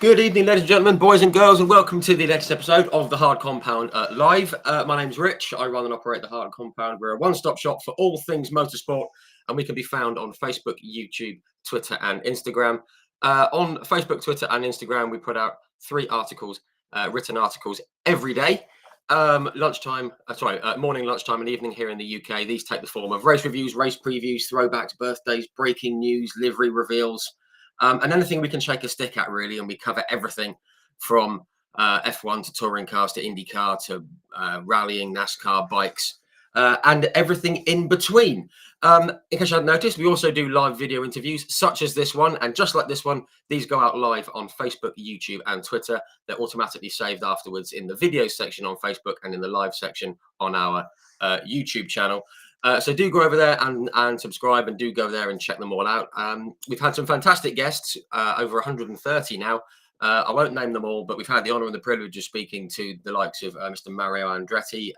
Good evening, ladies and gentlemen, boys and girls, and welcome to the latest episode of the Hard Compound Live. My name's Rich. I run and operate the Hard Compound. We're a one-stop shop for all things motorsport, and we can be found on Facebook, YouTube, Twitter, and Instagram. On Facebook, Twitter, and Instagram, we put out 3 articles, written articles every day. Morning, lunchtime, and evening here in the UK. These take the form of race reviews, race previews, throwbacks, birthdays, breaking news, livery reveals. And anything we can shake a stick at, really, and we cover everything from F1 to touring cars to IndyCar to rallying, NASCAR, bikes, and everything in between. In case you hadn't noticed, we also do live video interviews such as this one, and just like this one, these go out live on Facebook, YouTube, and Twitter. They're automatically saved afterwards in the video section on Facebook and in the live section on our YouTube channel. So do go over there and subscribe, and do go there and check them all out. We've had some fantastic guests, over 130 now. I won't name them all, but we've had the honour and the privilege of speaking to the likes of Mr. Mario Andretti,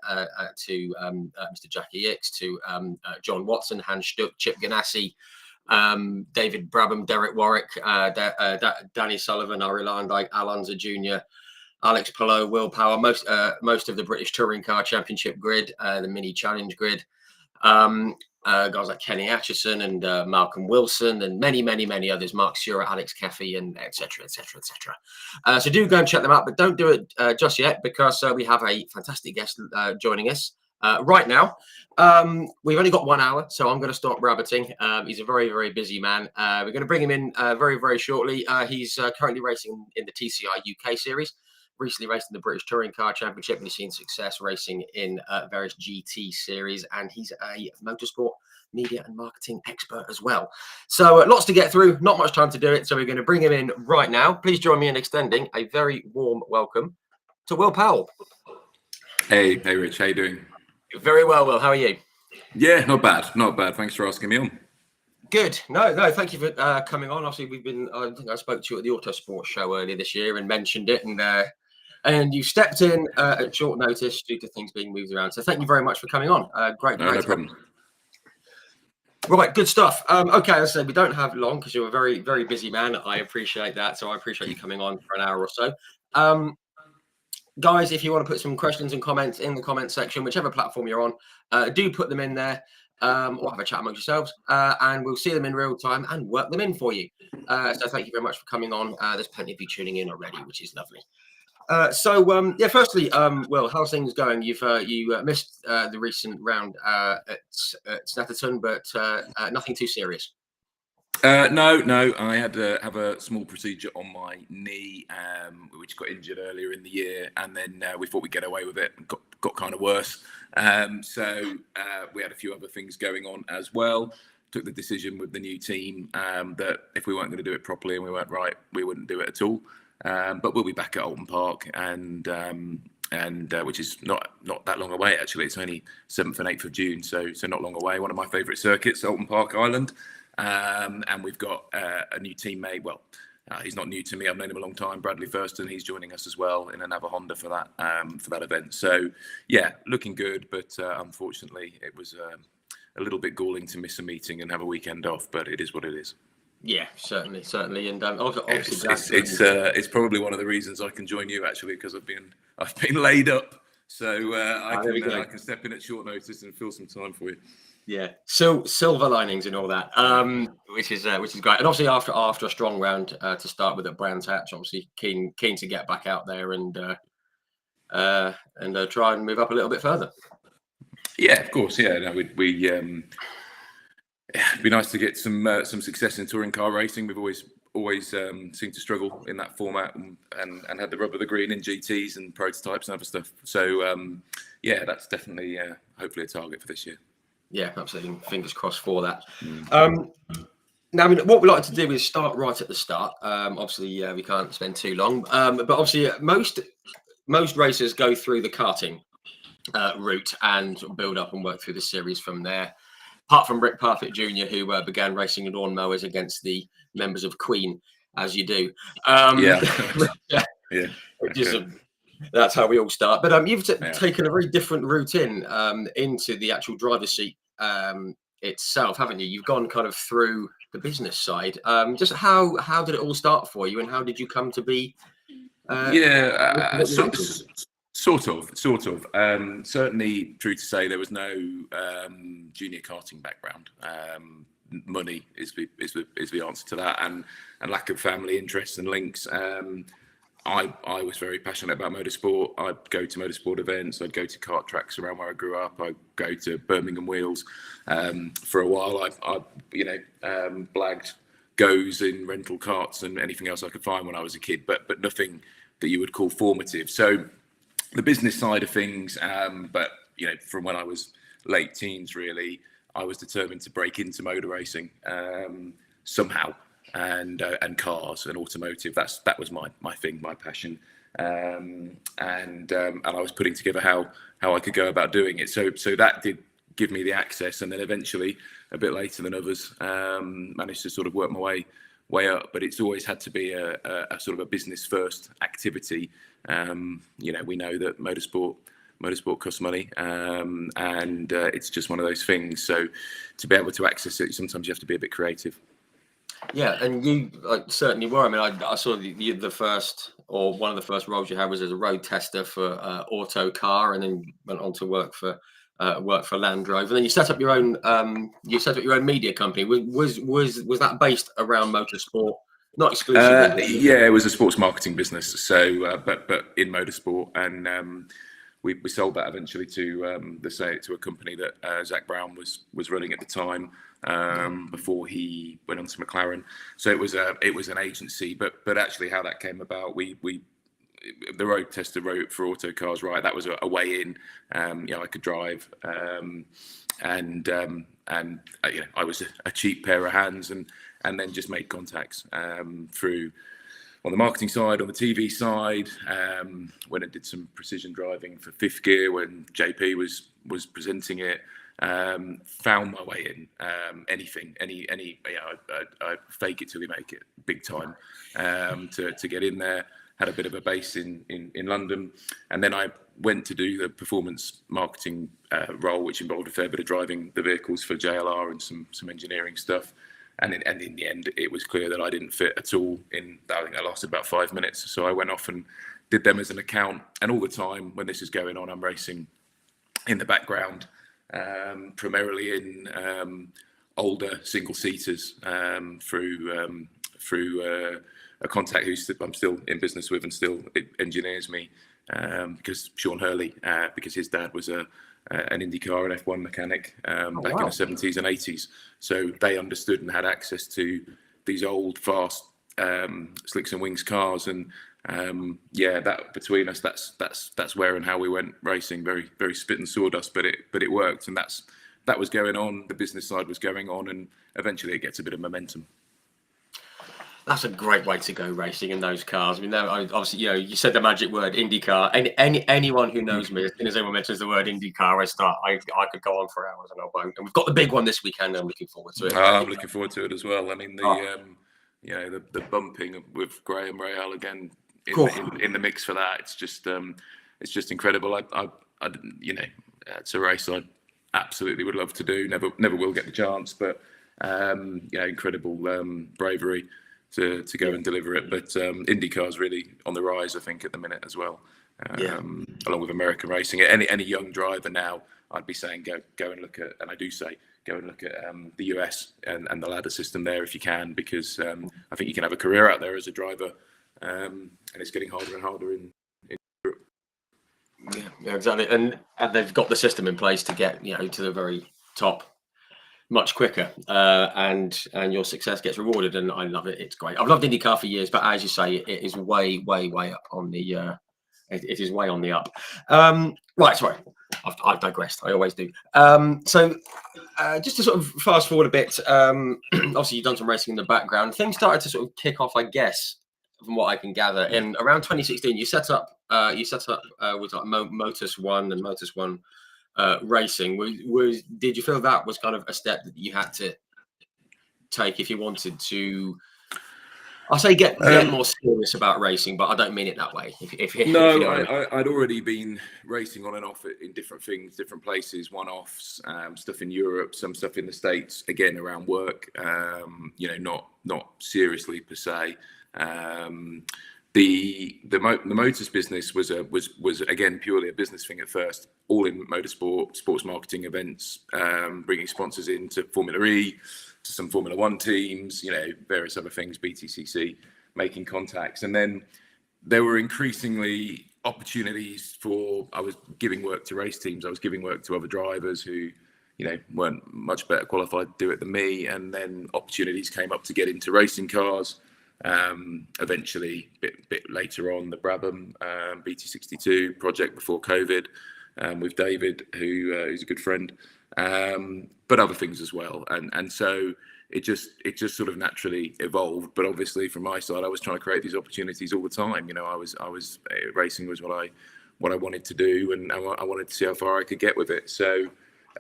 to Mr. Jackie Hicks, to John Watson, Hans Stuck, Chip Ganassi, David Brabham, Derek Warwick, Danny Sullivan, Ari Landike, Alonso Jr., Alex Palou, Will Powell, most of the British Touring Car Championship grid, the Mini Challenge grid. Guys like Kenny Atchison and Malcolm Wilson, and many others, Mark Stewart, Alex Keffey, and etc. So do go and check them out, but don't do it just yet, because we have a fantastic guest joining us right now. We've only got 1 hour, so I'm going to start rabbiting. He's a very busy man. We're going to bring him in very shortly. He's currently racing in the TCR UK series. Recently raced in the British Touring Car Championship, and he's seen success racing in various GT series, and he's a motorsport media and marketing expert as well. So lots to get through, not much time to do it, so we're going to bring him in right now. Please join me in extending a very warm welcome to Will Powell. Hey Rich, how you doing? Very well, Will. How are you? Yeah, not bad. Thanks for asking me on. Good. No, thank you for coming on. Obviously, I think I spoke to you at the Autosport show earlier this year and mentioned it, and you stepped in at short notice due to things being moved around. So thank you very much for coming on. Great. No problem. Right, good stuff. Okay, as I said, we don't have long because you're a very busy man. I appreciate that. So I appreciate you coming on for an hour or so. Guys, if you want to put some questions and comments in the comment section, whichever platform you're on, do put them in there. Or have a chat amongst yourselves, and we'll see them in real time and work them in for you. So thank you very much for coming on. There's plenty of you tuning in already, which is lovely. Firstly, Will, how's things going? You missed the recent round at Snetterton, but nothing too serious. No. I had to have a small procedure on my knee, which got injured earlier in the year, and then we thought we'd get away with it. Got kind of worse. So we had a few other things going on as well. Took the decision with the new team that if we weren't going to do it properly and we weren't right, we wouldn't do it at all. But we'll be back at Alton Park, and which is not that long away actually. It's only 7th and 8th of June, so not long away. One of my favourite circuits, Alton Park Island. And we've got a new teammate. Well, he's not new to me. I've known him a long time. Bradley Thurston. He's joining us as well in another Honda for that event. So yeah, looking good. But unfortunately, it was a little bit galling to miss a meeting and have a weekend off. But it is what it is. Yeah, certainly, and obviously it's probably one of the reasons I can join you actually, because I've been laid up, so I can step in at short notice and fill some time for you. Yeah, so silver linings and all that, which is great. And obviously after a strong round to start with at Brands Hatch, obviously keen to get back out there and try and move up a little bit further. Yeah, of course. Yeah, no, we it'd be nice to get some success in touring car racing. We've always seemed to struggle in that format and had the rub of the green in GTs and prototypes and other stuff. So yeah, that's definitely hopefully a target for this year. Yeah, absolutely. Fingers crossed for that. Now, I mean, what we like to do is start right at the start. Obviously, we can't spend too long, but obviously, most racers go through the karting route and build up and work through the series from there. Apart from Rick Parfitt Jr., who began racing in lawnmowers against the members of Queen, as you do. That's how we all start. But you've taken a very different route into the actual driver's seat itself, haven't you? You've gone kind of through the business side. Just how did it all start for you, and how did you come to be? Sort of. Certainly, true to say, there was no junior karting background. Money is the answer to that, and lack of family interests and links. I was very passionate about motorsport. I'd go to motorsport events. I'd go to kart tracks around where I grew up. I'd go to Birmingham Wheels. For a while, I blagged goes in rental karts and anything else I could find when I was a kid, but nothing that you would call formative. So the business side of things, but from when I was late teens, really, I was determined to break into motor racing somehow. And cars and automotive, that was my thing, my passion, and I was putting together how I could go about doing it. So that did give me the access, and then eventually, a bit later than others, managed to sort of work my way up. But it's always had to be a sort of a business first activity. We know that motorsport costs money, and it's just one of those things. So to be able to access it, sometimes you have to be a bit creative. Yeah, and you certainly were. I mean, I saw the first, or one of the first roles you had was as a road tester for Auto Car, and then went on to work for Land Rover. And then you set up your own media company. Was that based around motorsport? Not exclusively. Yeah, it was a sports marketing business. So, but in motorsport, and we sold that eventually to a company that Zach Brown was running at the time. Before he went on to McLaren, so it was an agency, but actually how that came about, the road tester wrote for Auto Cars, right? That was a way in. I could drive, and I was a cheap pair of hands, and then just made contacts through on the marketing side, on the TV side. When I did some precision driving for Fifth Gear, when JP was presenting it. Found my way in. I fake it till you make it, big time, to get in there. Had a bit of a base in London, and then I went to do the performance marketing role, which involved a fair bit of driving the vehicles for JLR and some engineering stuff. And in the end, it was clear that I didn't fit at all. I think that lasted about 5 minutes. So I went off and did them as an account. And all the time when this is going on, I'm racing in the background. Primarily in older single seaters through a contact who I'm still in business with and still engineers me, because Sean Hurley, because his dad was an IndyCar and F1 mechanic back in the 70s and 80s, so they understood and had access to these old fast slicks and wings cars, and that between us, that's where and how we went racing. Very, very spit and sawdust, but it worked, and that was going on. The business side was going on, and eventually it gets a bit of momentum. That's a great way to go racing in those cars. I mean, obviously, you said the magic word IndyCar. Anyone who knows me, as soon as anyone mentions the word IndyCar, I could go on for hours, and I won't. And we've got the big one this weekend. I'm looking forward to it. I'm looking forward to it as well. I mean, the bumping with Graham Rahal again in the mix for that. It's just incredible. It's a race I absolutely would love to do. Never will get the chance, but incredible bravery to go and deliver it. But IndyCar's really on the rise, I think, at the minute as well. Along with American racing, any young driver now, I'd be saying go and look at, and I do say go and look at the US and the ladder system there if you can, because I think you can have a career out there as a driver, and it's getting harder and harder in Europe. Yeah, exactly, and they've got the system in place to get to the very top much quicker, and your success gets rewarded, and I love it. It's great. I've loved IndyCar for years, but as you say, it is way up on the. It is way on the up. Right, sorry, I've digressed. I always do. So just to sort of fast forward a bit, obviously you've done some racing in the background. Things started to sort of kick off, I guess, from what I can gather. In around 2016, you set up with like Motus One and Motus One racing. Did you feel that was kind of a step that you had to take if you wanted to I say get more serious about racing, but I don't mean it that way. If you No, know what I mean. I'd already been racing on and off in different things, different places, one-offs, stuff in Europe, some stuff in the States, again around work. Not seriously per se. The Motus business was again purely a business thing at first, all in motorsport, sports marketing events, bringing sponsors into Formula E, to some Formula One teams, various other things, BTCC, making contacts, and then there were increasingly opportunities I was giving work to race teams. I was giving work to other drivers who, weren't much better qualified to do it than me. And then opportunities came up to get into racing cars. Eventually, bit later on, the Brabham BT62 project before COVID, with David, who's a good friend, but other things as well. And so it just sort of naturally evolved. But obviously, from my side, I was trying to create these opportunities all the time. I was racing was what I wanted to do, and I wanted to see how far I could get with it. So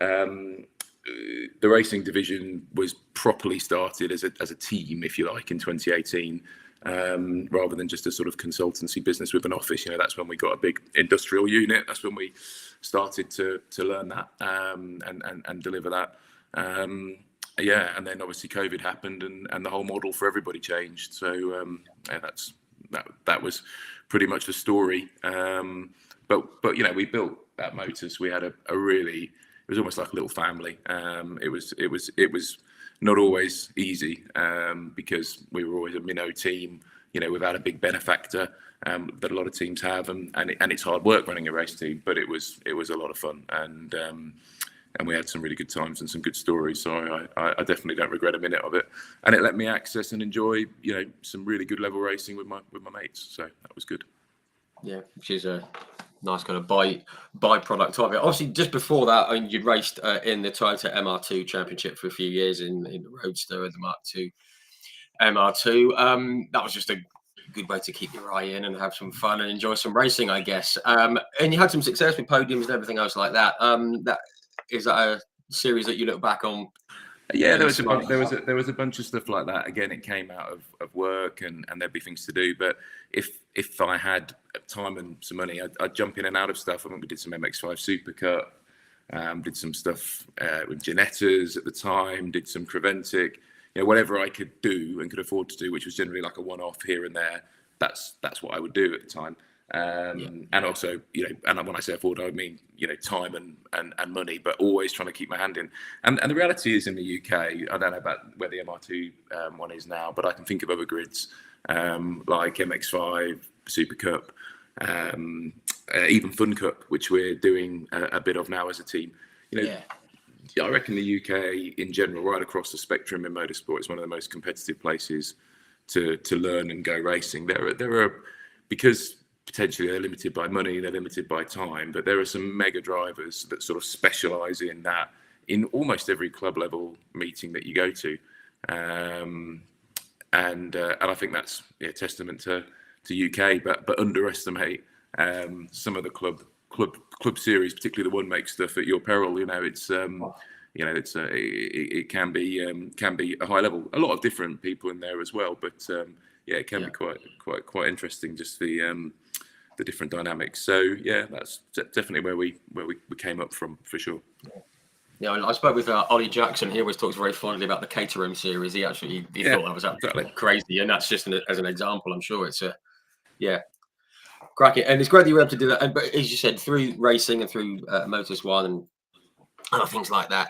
the racing division was properly started as a team, if you like, in 2018, rather than just a sort of consultancy business with an office. That's when we got a big industrial unit. That's when we started to learn that and deliver that. And then obviously COVID happened, and the whole model for everybody changed. So that was pretty much the story. But we built that Motus. We had a really, it was almost like a little family. It was not always easy, because we were always a minnow team, without a big benefactor that a lot of teams have, and it's hard work running a race team, but it was a lot of fun, and we had some really good times and some good stories. So I definitely don't regret a minute of it, and it let me access and enjoy some really good level racing with my mates. So that was good. Yeah, which is a nice kind of byproduct of it. Obviously, just before that, you'd raced in the Toyota MR2 Championship for a few years in the Roadster and the Mark II MR2. That was just a good way to keep your eye in and have some fun and enjoy some racing, I guess. And you had some success with podiums and everything else like that. Is that a series that you look back on? Yeah, there was a bunch of stuff like that. Again, it came out of work, and there'd be things to do. But if I had time and some money, I'd jump in and out of stuff. I think we did some MX5 Super Cup, did some stuff with Ginettas at the time, did some Creventic, whatever I could do and could afford to do, which was generally like a one-off here and there. That's what I would do at the time. And also, and when I say afford, I mean, time and money, but always trying to keep my hand in. And the reality is, in the UK, I don't know about where the MR2 one is now, but I can think of other grids like MX5, Super Cup, even Fun Cup, which we're doing a bit of now as a team. I reckon the UK in general, right across the spectrum in motorsport, is one of the most competitive places to learn and go racing. There are, because potentially they're limited by money, they're limited by time, but there are some mega drivers that sort of specialize in that in almost every club level meeting that you go to. And I think that's a testament to UK, but underestimate some of the club series, particularly the one make stuff at your peril. It can be a high level. A lot of different people in there as well, but it can be quite interesting, just the different dynamics. So that's definitely where we came up from, for sure. Yeah, I spoke with Ollie Jackson. He always talks very fondly about the Caterham series. He thought that was absolutely crazy, and that's just as an example. I'm sure it's cracking, and it's great that you were able to do that. And but as you said, through racing and through Motus One and other things like that.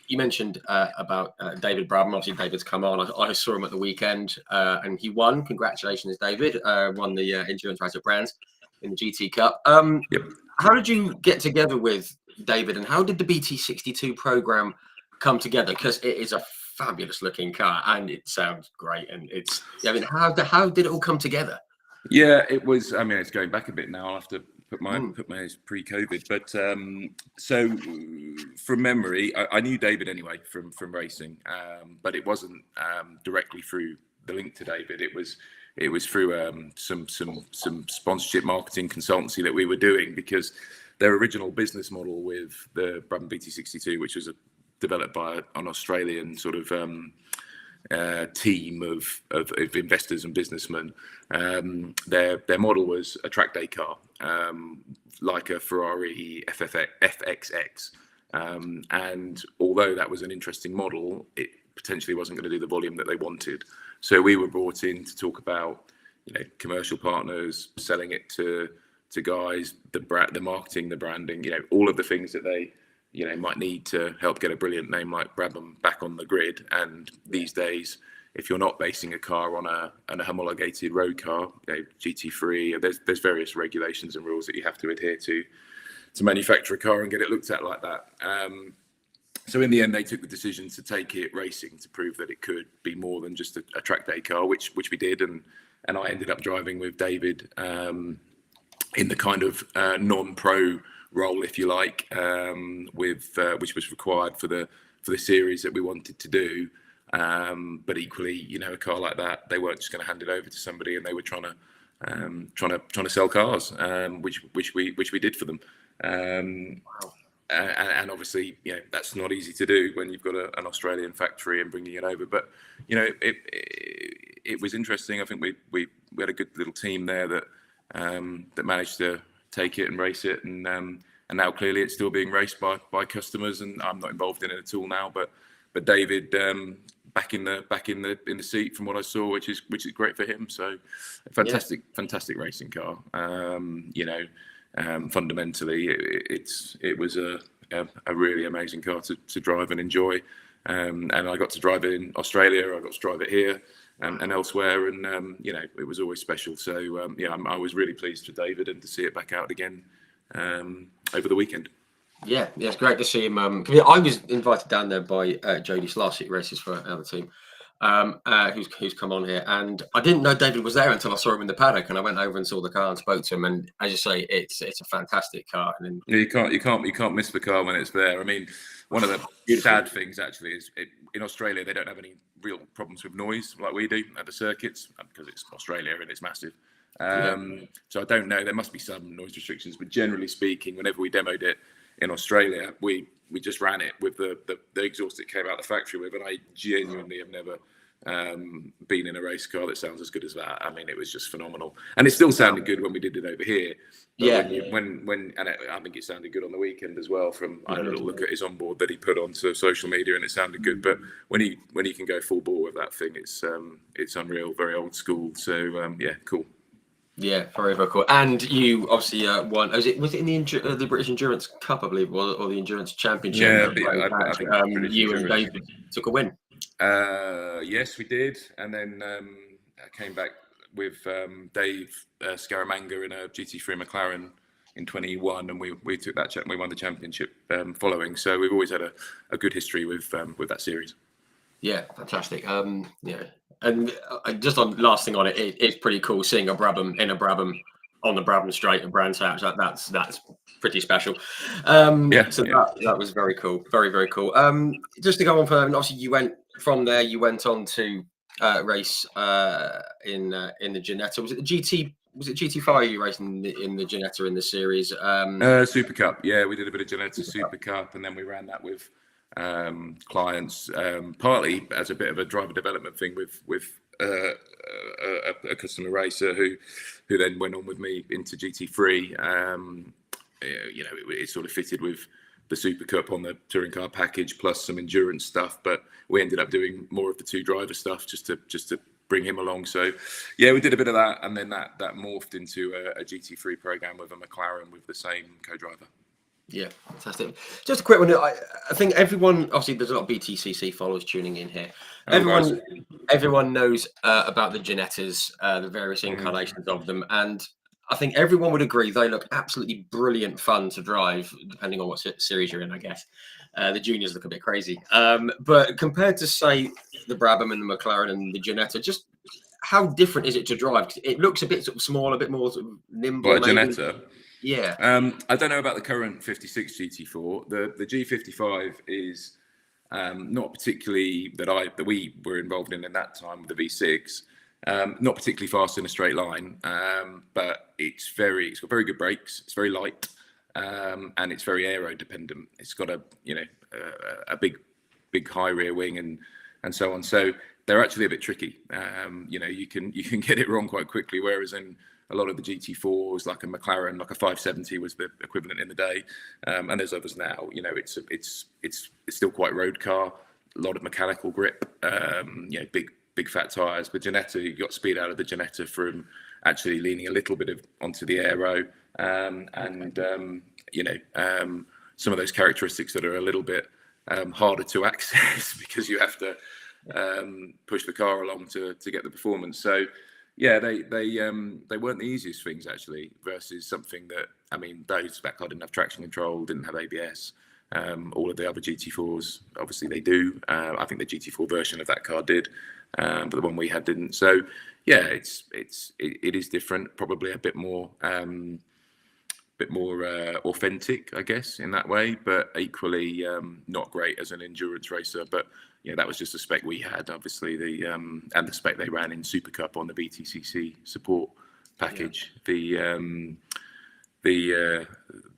You mentioned about David Brabham. Obviously, David's come on. I saw him at the weekend, and he won. Congratulations, David! Won the Endurance Racer Brands in the GT Cup. How did you get together with David, and how did the BT62 program come together? Because it is a fabulous looking car, and it sounds great. And it's, how did it all come together? Yeah, it was. I mean, it's going back a bit now. I'll have to put my pre-COVID, but so from memory, I knew David anyway from racing, but it wasn't directly through the link to David. It was through some sponsorship marketing consultancy that we were doing, because their original business model with the Brabham BT62, which was developed by an Australian sort of team of investors and businessmen. Their model was a track day car, like a Ferrari FXX. And although that was an interesting model, it potentially wasn't going to do the volume that they wanted. So we were brought in to talk about, commercial partners, selling it to guys, the marketing, the branding, all of the things that they, might need to help get a brilliant name like Brabham back on the grid. And these days, if you're not basing a car on a homologated road car, GT3, there's various regulations and rules that you have to adhere to manufacture a car and get it looked at like that. So in the end, they took the decision to take it racing to prove that it could be more than just a track day car, which we did. And I ended up driving with David in the kind of non-pro role, if you like, which was required for the series that we wanted to do. But equally, a car like that, they weren't just going to hand it over to somebody, and they were trying to sell cars, which we did for them. Wow. And obviously, that's not easy to do when you've got an Australian factory and bringing it over. But it was interesting. I think we had a good little team there that managed to take it and race it, and now clearly it's still being raced by customers. And I'm not involved in it at all now. But David back in the seat from what I saw, which is great for him. So fantastic racing car. Fundamentally, it was a really amazing car to drive and enjoy, and I got to drive it in Australia. I got to drive it here and elsewhere, and it was always special. So I was really pleased for David and to see it back out again over the weekend. Yeah, it's great to see him. I was invited down there by Jody Slarsey, who races for another team, who's come on here, and I didn't know David was there until I saw him in the paddock, and I went over and saw the car and spoke to him. And as you say, it's a fantastic car. And you can't miss the car when it's there. I mean, one of the sad things actually is in Australia they don't have any real problems with noise like we do at the circuits because it's Australia and it's massive. So I don't know. There must be some noise restrictions, but generally speaking, whenever we demoed it in Australia, we just ran it with the exhaust it came out the factory with, and I genuinely have never been in a race car that sounds as good as that. I mean, it was just phenomenal, and it still sounded good when we did it over here. But I think it sounded good on the weekend as well. I had a little look at his onboard that he put onto social media, and it sounded good. But when he can go full bore with that thing, it's unreal, very old school. So cool. Yeah, very, very cool. And you obviously won. Was it in the British Endurance Cup, I believe, or the Endurance Championship? Yeah, I think you and David took a win. Yes, we did. And then I came back with Dave Scaramanga in a GT3 McLaren in 21, and we took that. We won the championship following. So we've always had a good history with that series. Yeah, fantastic. And just on last thing on it, it's pretty cool seeing a Brabham in a Brabham on the Brabham Straight and Brands Hatch. That's pretty special. That was very cool, very, very cool. Just to go on further, and obviously you went from there. You went on to race in the Ginetta. Was it the GT? Was it GT5 you raced in the Ginetta in the series? Super Cup. Yeah, we did a bit of Ginetta Super Cup, and then we ran that with clients, partly as a bit of a driver development thing with a customer racer who then went on with me into GT3. It sort of fitted with the Super Cup on the touring car package plus some endurance stuff, but we ended up doing more of the two driver stuff just to bring him along. So yeah, we did a bit of that, and then that morphed into a GT3 program with a McLaren with the same co-driver. Yeah, fantastic. Just a quick one. I think everyone, obviously, there's a lot of BTCC followers tuning in here. Everyone knows about the Ginettas, the various incarnations of them, and I think everyone would agree they look absolutely brilliant fun to drive, depending on what series you're in, I guess. The juniors look a bit crazy, but compared to, say, the Brabham and the McLaren and the Ginetta, just how different is it to drive? 'Cause it looks a bit sort of small, a bit more sort of nimble. What, a Ginetta? Yeah. I don't know about the current 56 GT4. The G55 is not particularly that we were involved in that time with the V6. Not particularly fast in a straight line, but it's got very good brakes. It's very light, and it's very aero dependent. It's got a big high rear wing, and and so on. So they're actually a bit tricky. You can get it wrong quite quickly, whereas in a lot of the GT4s, like a McLaren, like a 570 was the equivalent in the day, and there's others now. It's still quite road car, a lot of mechanical grip, big fat tyres. With Ginetta, you got speed out of the Ginetta from actually leaning a little bit onto the aero, some of those characteristics that are a little bit harder to access because you have to push the car along to get the performance. So yeah, they weren't the easiest things actually, versus something that, that car didn't have traction control, didn't have ABS. All of the other GT4s, obviously they do. I think the GT4 version of that car did, but the one we had didn't. So yeah, it is different, probably a bit more authentic, I guess, in that way, but equally not great as an endurance racer. But that was just the spec we had, obviously, and the spec they ran in Super Cup on the BTCC support package. Yeah.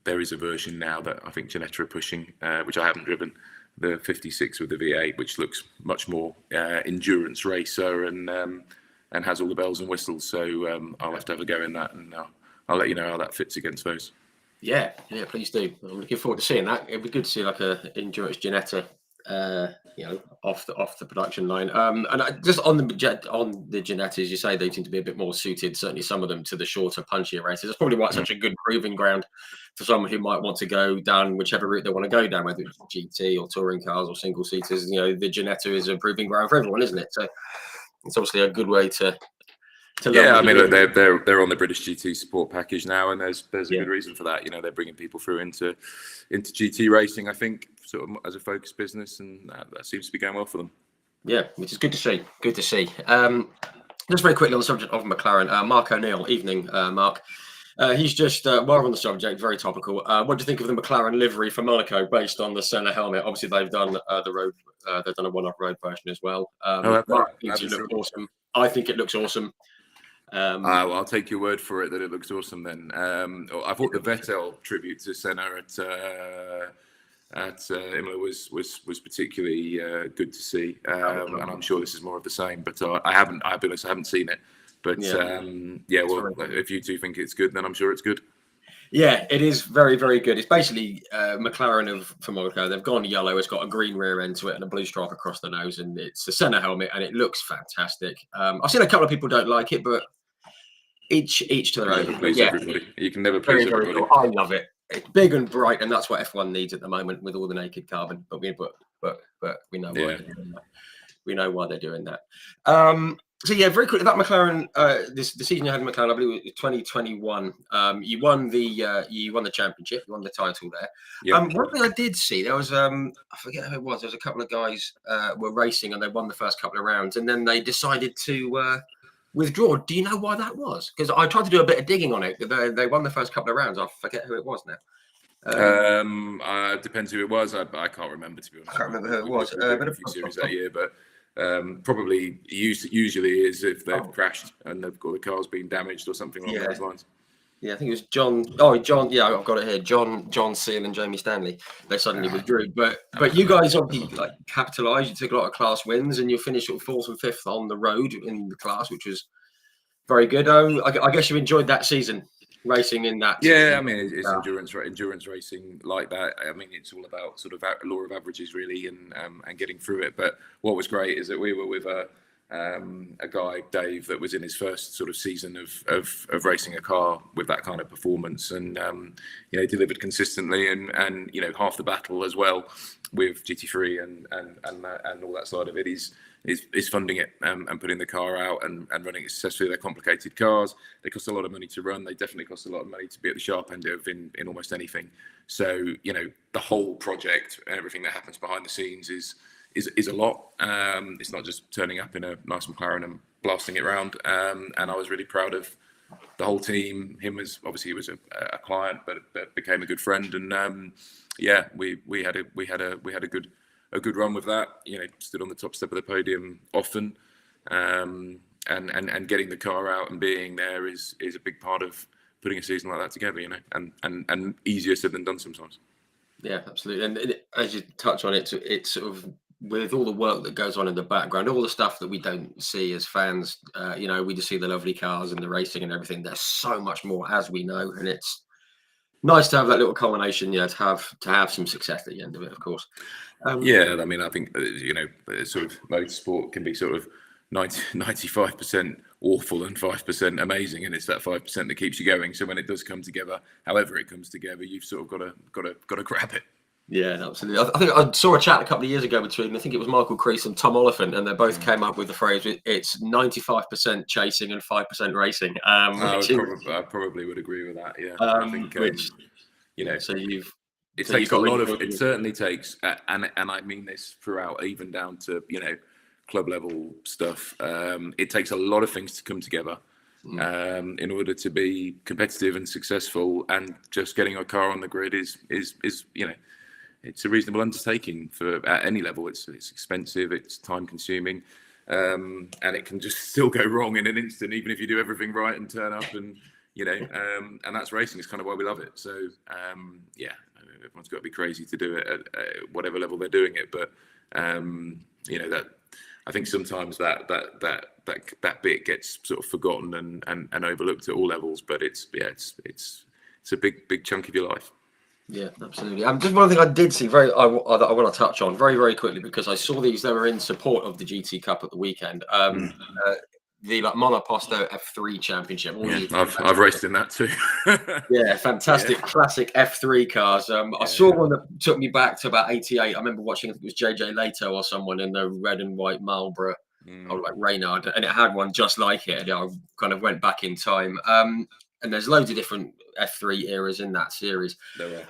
There is a version now that I think Ginetta are pushing, which I haven't driven, the 56 with the V8, which looks much more endurance racer and has all the bells and whistles. So I'll have to have a go in that, and I'll let you know how that fits against those. Yeah, please do. I'm looking forward to seeing that. It'd be good to see like a endurance Ginetta, off the production line. And just on the Ginettas, you say they seem to be a bit more suited, certainly some of them, to the shorter, punchier races. That's probably why it's such a good proving ground for someone who might want to go down whichever route they want to go down, whether it's GT or touring cars or single seaters. The Ginetta is a proving ground for everyone, isn't it? So it's obviously a good way to yeah, look, they're on the British GT support package now, and there's a good reason for that. They're bringing people through into GT racing, I think, sort of as a focused business, and that seems to be going well for them. Yeah, which is good to see. Good to see. Just very quickly on the subject of McLaren, Mark O'Neill, evening, Mark. He's just while we're on the subject, very topical. What do you think of the McLaren livery for Monaco based on the Senna helmet? Obviously, they've done the road. They've done a one-off road version as well. Mark thinks it looks awesome. I think it looks awesome. Well, I'll take your word for it that it looks awesome then. I thought the Vettel tribute to Senna at Imola was particularly good to see, and I'm sure this is more of the same. But I haven't seen it. But if you two think it's good, then I'm sure it's good. Yeah, it is very, very good. It's basically McLaren for Monaco. They've gone yellow. It's got a green rear end to it and a blue stripe across the nose, and it's a Senna helmet, and it looks fantastic. I've seen a couple of people don't like it, but each to their own. Please everybody. You can never please everybody. Cool. I love it. It's big and bright, and that's what F1 needs at the moment with all the naked carbon. But we know why they're doing that. We know why they're doing that. So yeah, very quickly, that McLaren, the season you had in McLaren, I believe it was 2021. You won the championship, you won the title there. Yep. One thing I did see, there was I forget who it was. There was a couple of guys were racing and they won the first couple of rounds, and then they decided to withdraw. Do you know why that was? Because I tried to do a bit of digging on it. They won the first couple of rounds. I forget who it was now. Depends who it was. I can't remember, to be honest. I can't remember who it was. But a few series that year, but. Probably usually is if they've crashed and they've got the cars being damaged or something along those lines. Yeah, I think it was John. Oh, John. Yeah, I've got it here. John Seal and Jamie Stanley. They suddenly withdrew, but you guys obviously capitalised. You took a lot of class wins, and you finished sort of 4th and 5th on the road in the class, which was very good. I guess you enjoyed that season. Racing in that. Yeah, it's endurance racing like that. It's all about sort of law of averages really, and getting through it. But what was great is that we were with a guy, Dave, that was in his first sort of season of racing a car with that kind of performance, and delivered consistently, and half the battle as well with GT3 and all that side of it is funding it and putting the car out and running it successfully. They're complicated cars. They cost a lot of money to run. They definitely cost a lot of money to be at the sharp end of in almost anything. So, the whole project and everything that happens behind the scenes is a lot. It's not just turning up in a nice McLaren and blasting it around. And I was really proud of the whole team. Him was obviously he was a client, but became a good friend. And we had a good run with that. Stood on the top step of the podium often, and getting the car out and being there is a big part of putting a season like that together. And easier said than done sometimes. Yeah, absolutely. And as you touch on it, it's sort of with all the work that goes on in the background, all the stuff that we don't see as fans, we just see the lovely cars and the racing and everything. There's so much more, as we know, and it's nice to have that little culmination, to have some success at the end of it, of course. I mean, I think sort of motorsport can be sort of 95% awful and 5% amazing, and it's that 5% that keeps you going. So when it does come together, however it comes together, you've sort of got to grab it. Yeah, absolutely. I think I saw a chat a couple of years ago between, I think it was Michael Crease and Tom Oliphant, and they both came up with the phrase, it's 95% chasing and 5% racing. I probably would agree with that. Yeah, I think it takes a lot of. It certainly takes, and I mean this throughout, even down to club level stuff. It takes a lot of things to come together in order to be competitive and successful. And just getting a car on the grid is it's a reasonable undertaking at any level. It's expensive, it's time consuming, and it can just still go wrong in an instant, even if you do everything right and turn up and and that's racing. It's kind of why we love it. So everyone's got to be crazy to do it at whatever level they're doing it. But that I think sometimes that bit gets sort of forgotten and overlooked at all levels. But it's a big chunk of your life. Yeah, absolutely. Just one thing I did see I want to touch on very, very quickly, because I saw these. They were in support of the GT Cup at the weekend. The Monoposto F3 Championship. I've raced in that too. Yeah, fantastic classic F3 cars. I saw one that took me back to about '88. I remember watching, I think it was JJ Leto or someone in the red and white Marlboro, or like Reynard, and it had one just like it. And I kind of went back in time. And there's loads of different F3 eras in that series. There were.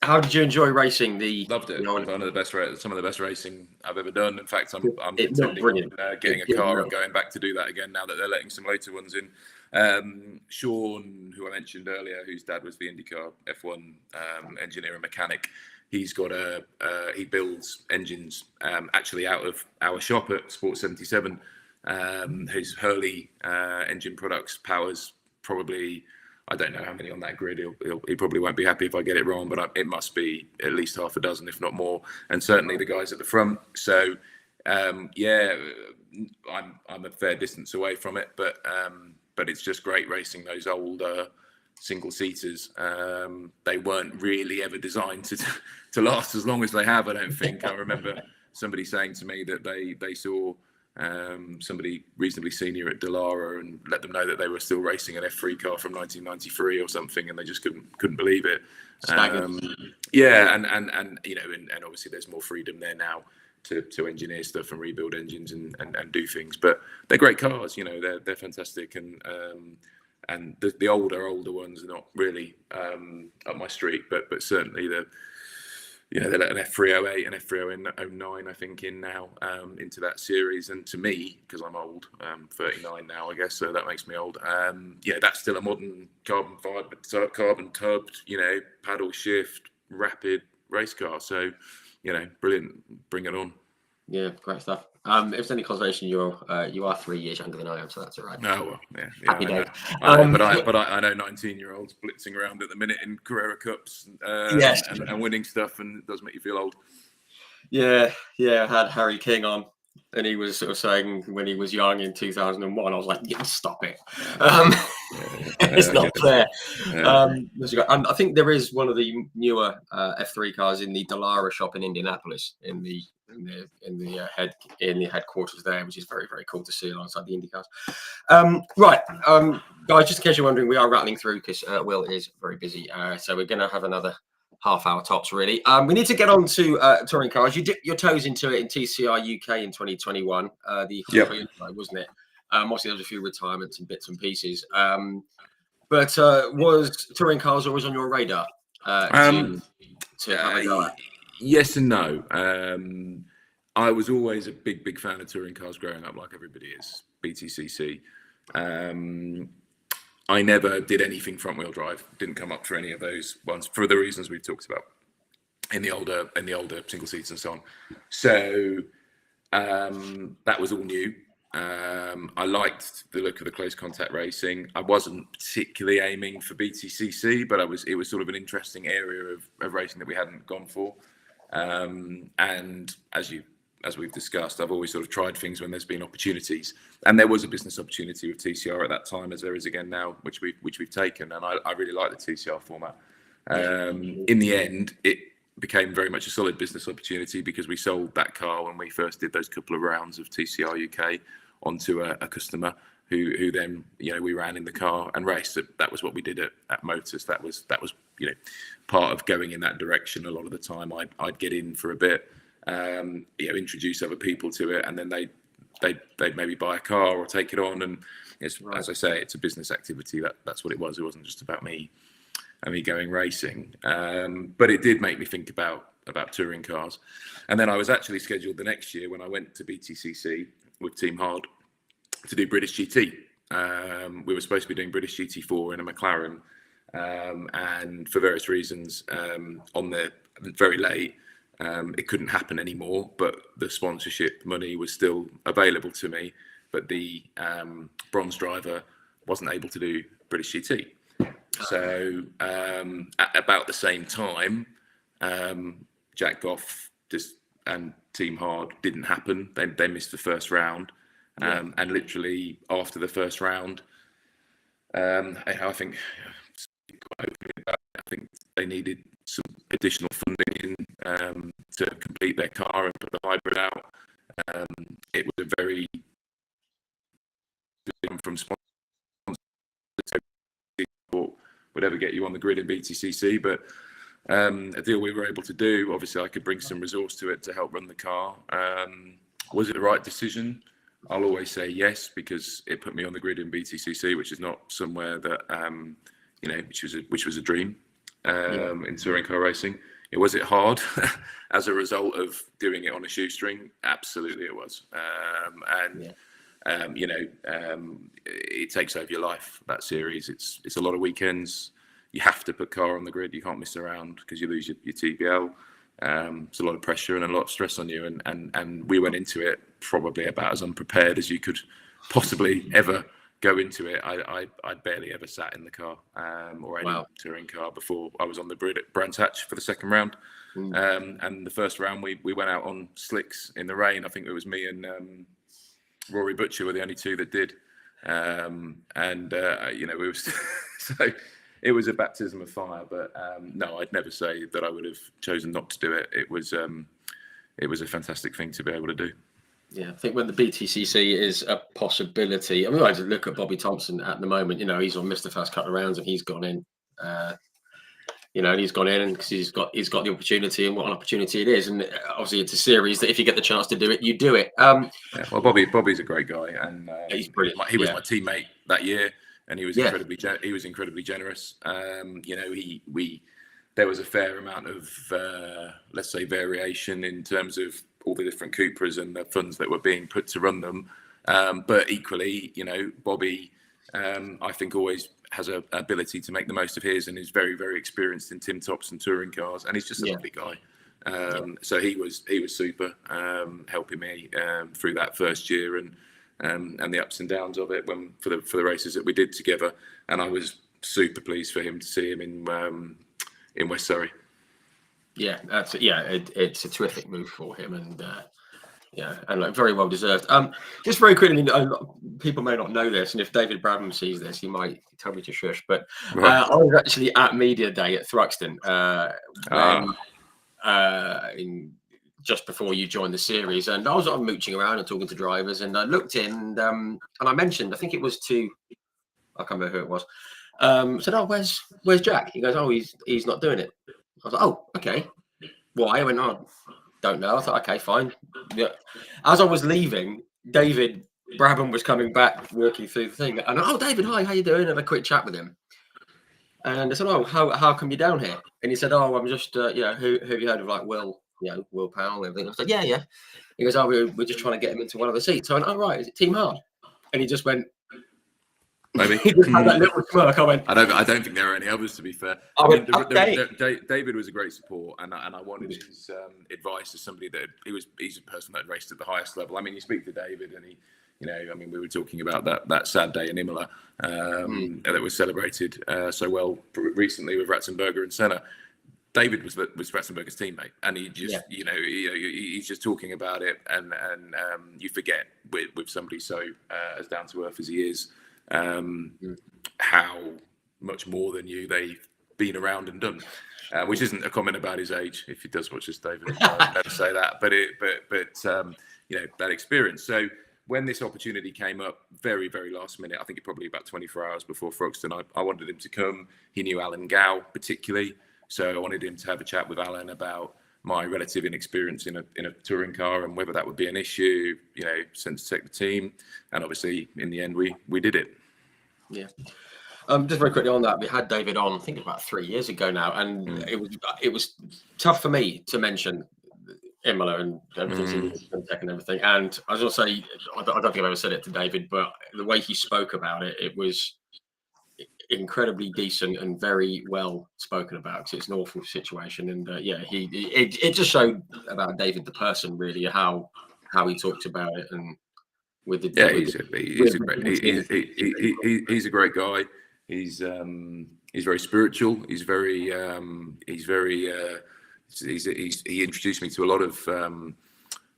How did you enjoy racing? Loved it. One of the best, some of the best racing I've ever done. In fact, I'm intending on getting a car and going back to do that again now that they're letting some later ones in. Sean, who I mentioned earlier, whose dad was the IndyCar F1 engineer and mechanic, he's got he builds engines actually out of our shop at Sport 77. His Hurley engine products powers probably, I don't know how many on that grid. He probably won't be happy if I get it wrong, but it must be at least half a dozen, if not more, and certainly the guys at the front. So I'm a fair distance away from it, but it's just great racing those older single seaters. They weren't really ever designed to last as long as they have, I don't think. I remember somebody saying to me that they saw somebody reasonably senior at Dallara and let them know that they were still racing an F3 car from 1993 or something, and they just couldn't believe it. And obviously there's more freedom there now to engineer stuff and rebuild engines and do things, but they're great cars. They're fantastic, and the older ones are not really up my street, but certainly they let an F308 and F309, I think, in now into that series. And to me, because I'm old, 39 now, I guess, so that makes me old. That's still a modern carbon tubbed, paddle shift, rapid race car. So, brilliant. Bring it on. Yeah, great stuff. If there's any consolation, you are 3 years younger than I am, so that's all right. Oh, well, yeah. Happy days. I know 19-year-olds blitzing around at the minute in Carrera Cups and winning stuff, and it does make you feel old. Yeah, I had Harry King on, and he was sort of saying when he was young in 2001, I was like, yeah, stop it. It's not fair. And I think there is one of the newer F3 cars in the Dallara shop in Indianapolis in the headquarters there, which is very, very cool to see alongside the Indy cars. Guys, just in case you're wondering, we are rattling through because Will is very busy, so we're going to have another half hour tops, really. We need to get on to touring cars. You dipped your toes into it in TCR UK in 2021, wasn't it? Obviously there was a few retirements and bits and pieces, but was touring cars always on your radar to have a go at? Yes and no. I was always a big fan of touring cars growing up, like everybody is. BTCC. I never did anything front wheel drive. Didn't come up for any of those ones for the reasons we've talked about in the older single seats and so on. So that was all new. I liked the look of the close contact racing. I wasn't particularly aiming for BTCC, but it was sort of an interesting area of racing that we hadn't gone for. And as we've discussed, I've always sort of tried things when there's been opportunities, and there was a business opportunity with TCR at that time, as there is again now, which we've taken, and I really like the TCR format. In the end, it became very much a solid business opportunity because we sold that car when we first did those couple of rounds of TCR UK onto a customer who then, you know, we ran in the car and raced. That was what we did at Motus. That was you know, part of going in that direction. A lot of the time I'd get in for a bit, you know, introduce other people to it, and then they'd maybe buy a car or take it on. And it's, as I say, it's a business activity. That's what it was. It wasn't just about me going racing. But it did make me think about touring cars. And then I was actually scheduled the next year when I went to BTCC with Team Hard to do British GT. We were supposed to be doing British GT4 in a McLaren, and for various reasons, on the very late, it couldn't happen anymore, but the sponsorship money was still available to me, but the bronze driver wasn't able to do British GT. So at about the same time, Jack Goff and Team Hard didn't happen. They missed the first round. And literally after the first round, I think they needed some additional funding to complete their car and put the hybrid out. It was a very from sponsors would ever get you on the grid in BTCC, but a deal we were able to do. Obviously, I could bring some resource to it to help run the car. Was it the right decision? I'll always say yes, because it put me on the grid in BTCC, which is not somewhere that you know, which was a dream in touring car racing. Was it hard as a result of doing it on a shoestring? Absolutely, it was. You know, it takes over your life, that series. It's a lot of weekends. You have to put car on the grid. You can't miss around because you lose your TBL. It's a lot of pressure and a lot of stress on you, and we went into it probably about as unprepared as you could possibly ever go into it. I barely ever sat in the car or any touring car before I was on the grid at Brands Hatch for the second round. And the first round we went out on slicks in the rain. I think it was me and Rory Butcher were the only two that did. You know, we were so it was a baptism of fire, but no, I'd never say that I would have chosen not to do it. It was a fantastic thing to be able to do. Yeah, I think when the BTCC is a possibility, I mean, I just look at Bobby Thompson at the moment. You know, he's missed the first couple of rounds and he's gone in. You know, and he's gone in because he's got the opportunity, and what an opportunity it is. And obviously, it's a series that if you get the chance to do it, you do it. Yeah, well, Bobby's a great guy, and he's brilliant. He was my teammate that year, and he was incredibly generous. You know, there was a fair amount of let's say variation in terms of all the different Cupras and the funds that were being put to run them. But equally, you know, Bobby, I think always has an ability to make the most of his, and is very, very experienced in Tim Tops and touring cars, and he's just a lovely guy. So he was super, helping me through that first year and the ups and downs of it for the races that we did together. And I was super pleased for him to see him in West Surrey. Yeah, it's a terrific move for him, and and like very well deserved. Just very quickly, people may not know this, and if David Brabham sees this, he might tell me to shush. But I was actually at Media Day at Thruxton just before you joined the series, and I was mooching around and talking to drivers, and I looked in, and I mentioned, I think it was to, I can't remember who it was. Said, "Oh, where's Jack?" He goes, "Oh, he's not doing it." I was like, "Oh, okay. Why?" I went, "Oh, don't know." I thought, okay, fine. Yeah. As I was leaving, David Brabham was coming back, walking through the thing, and "Oh, David, hi, how you doing?" And had a quick chat with him. And I said, "Oh, how come you're down here?" And he said, "Oh, I'm just, who have you heard of, like Will Powell and everything?" I said, "Yeah." He goes, "Oh, we're just trying to get him into one of the seats." So I went, "Oh, right, is it Team Hard?" And he just went, maybe. He just had that little smirk. I went, I don't think there are any others, to be fair. David was a great support, and I wanted his advice as somebody he's a person that raced at the highest level. I mean, you speak to David, and he, you know, I mean, we were talking about that sad day in Imola that was celebrated so well recently with Ratzenberger and Senna. David was Ratzenberger's teammate, and he just, he's just talking about it, and you forget with somebody so as down to earth as he is, how much more than you they've been around and done, which isn't a comment about his age. If he does watch this, David, I'd never say that, but that experience. So when this opportunity came up, very, very last minute, I think it probably about 24 hours before Thruxton, I wanted him to come. He knew Alan Gow particularly, so I wanted him to have a chat with Alan about my relative inexperience in a touring car and whether that would be an issue, since to take the team. And obviously, in the end, we did it. Yeah. Just very quickly on that, we had David on, I think about 3 years ago now, and it was tough for me to mention Imola and everything, and everything. And I was going to say, I don't think I've ever said it to David, but the way he spoke about it, it was incredibly decent and very well spoken about, because it's an awful situation. And it just showed about David the person, really, how he talked about it. And with the he's a great guy. He's very spiritual. He introduced me to a lot of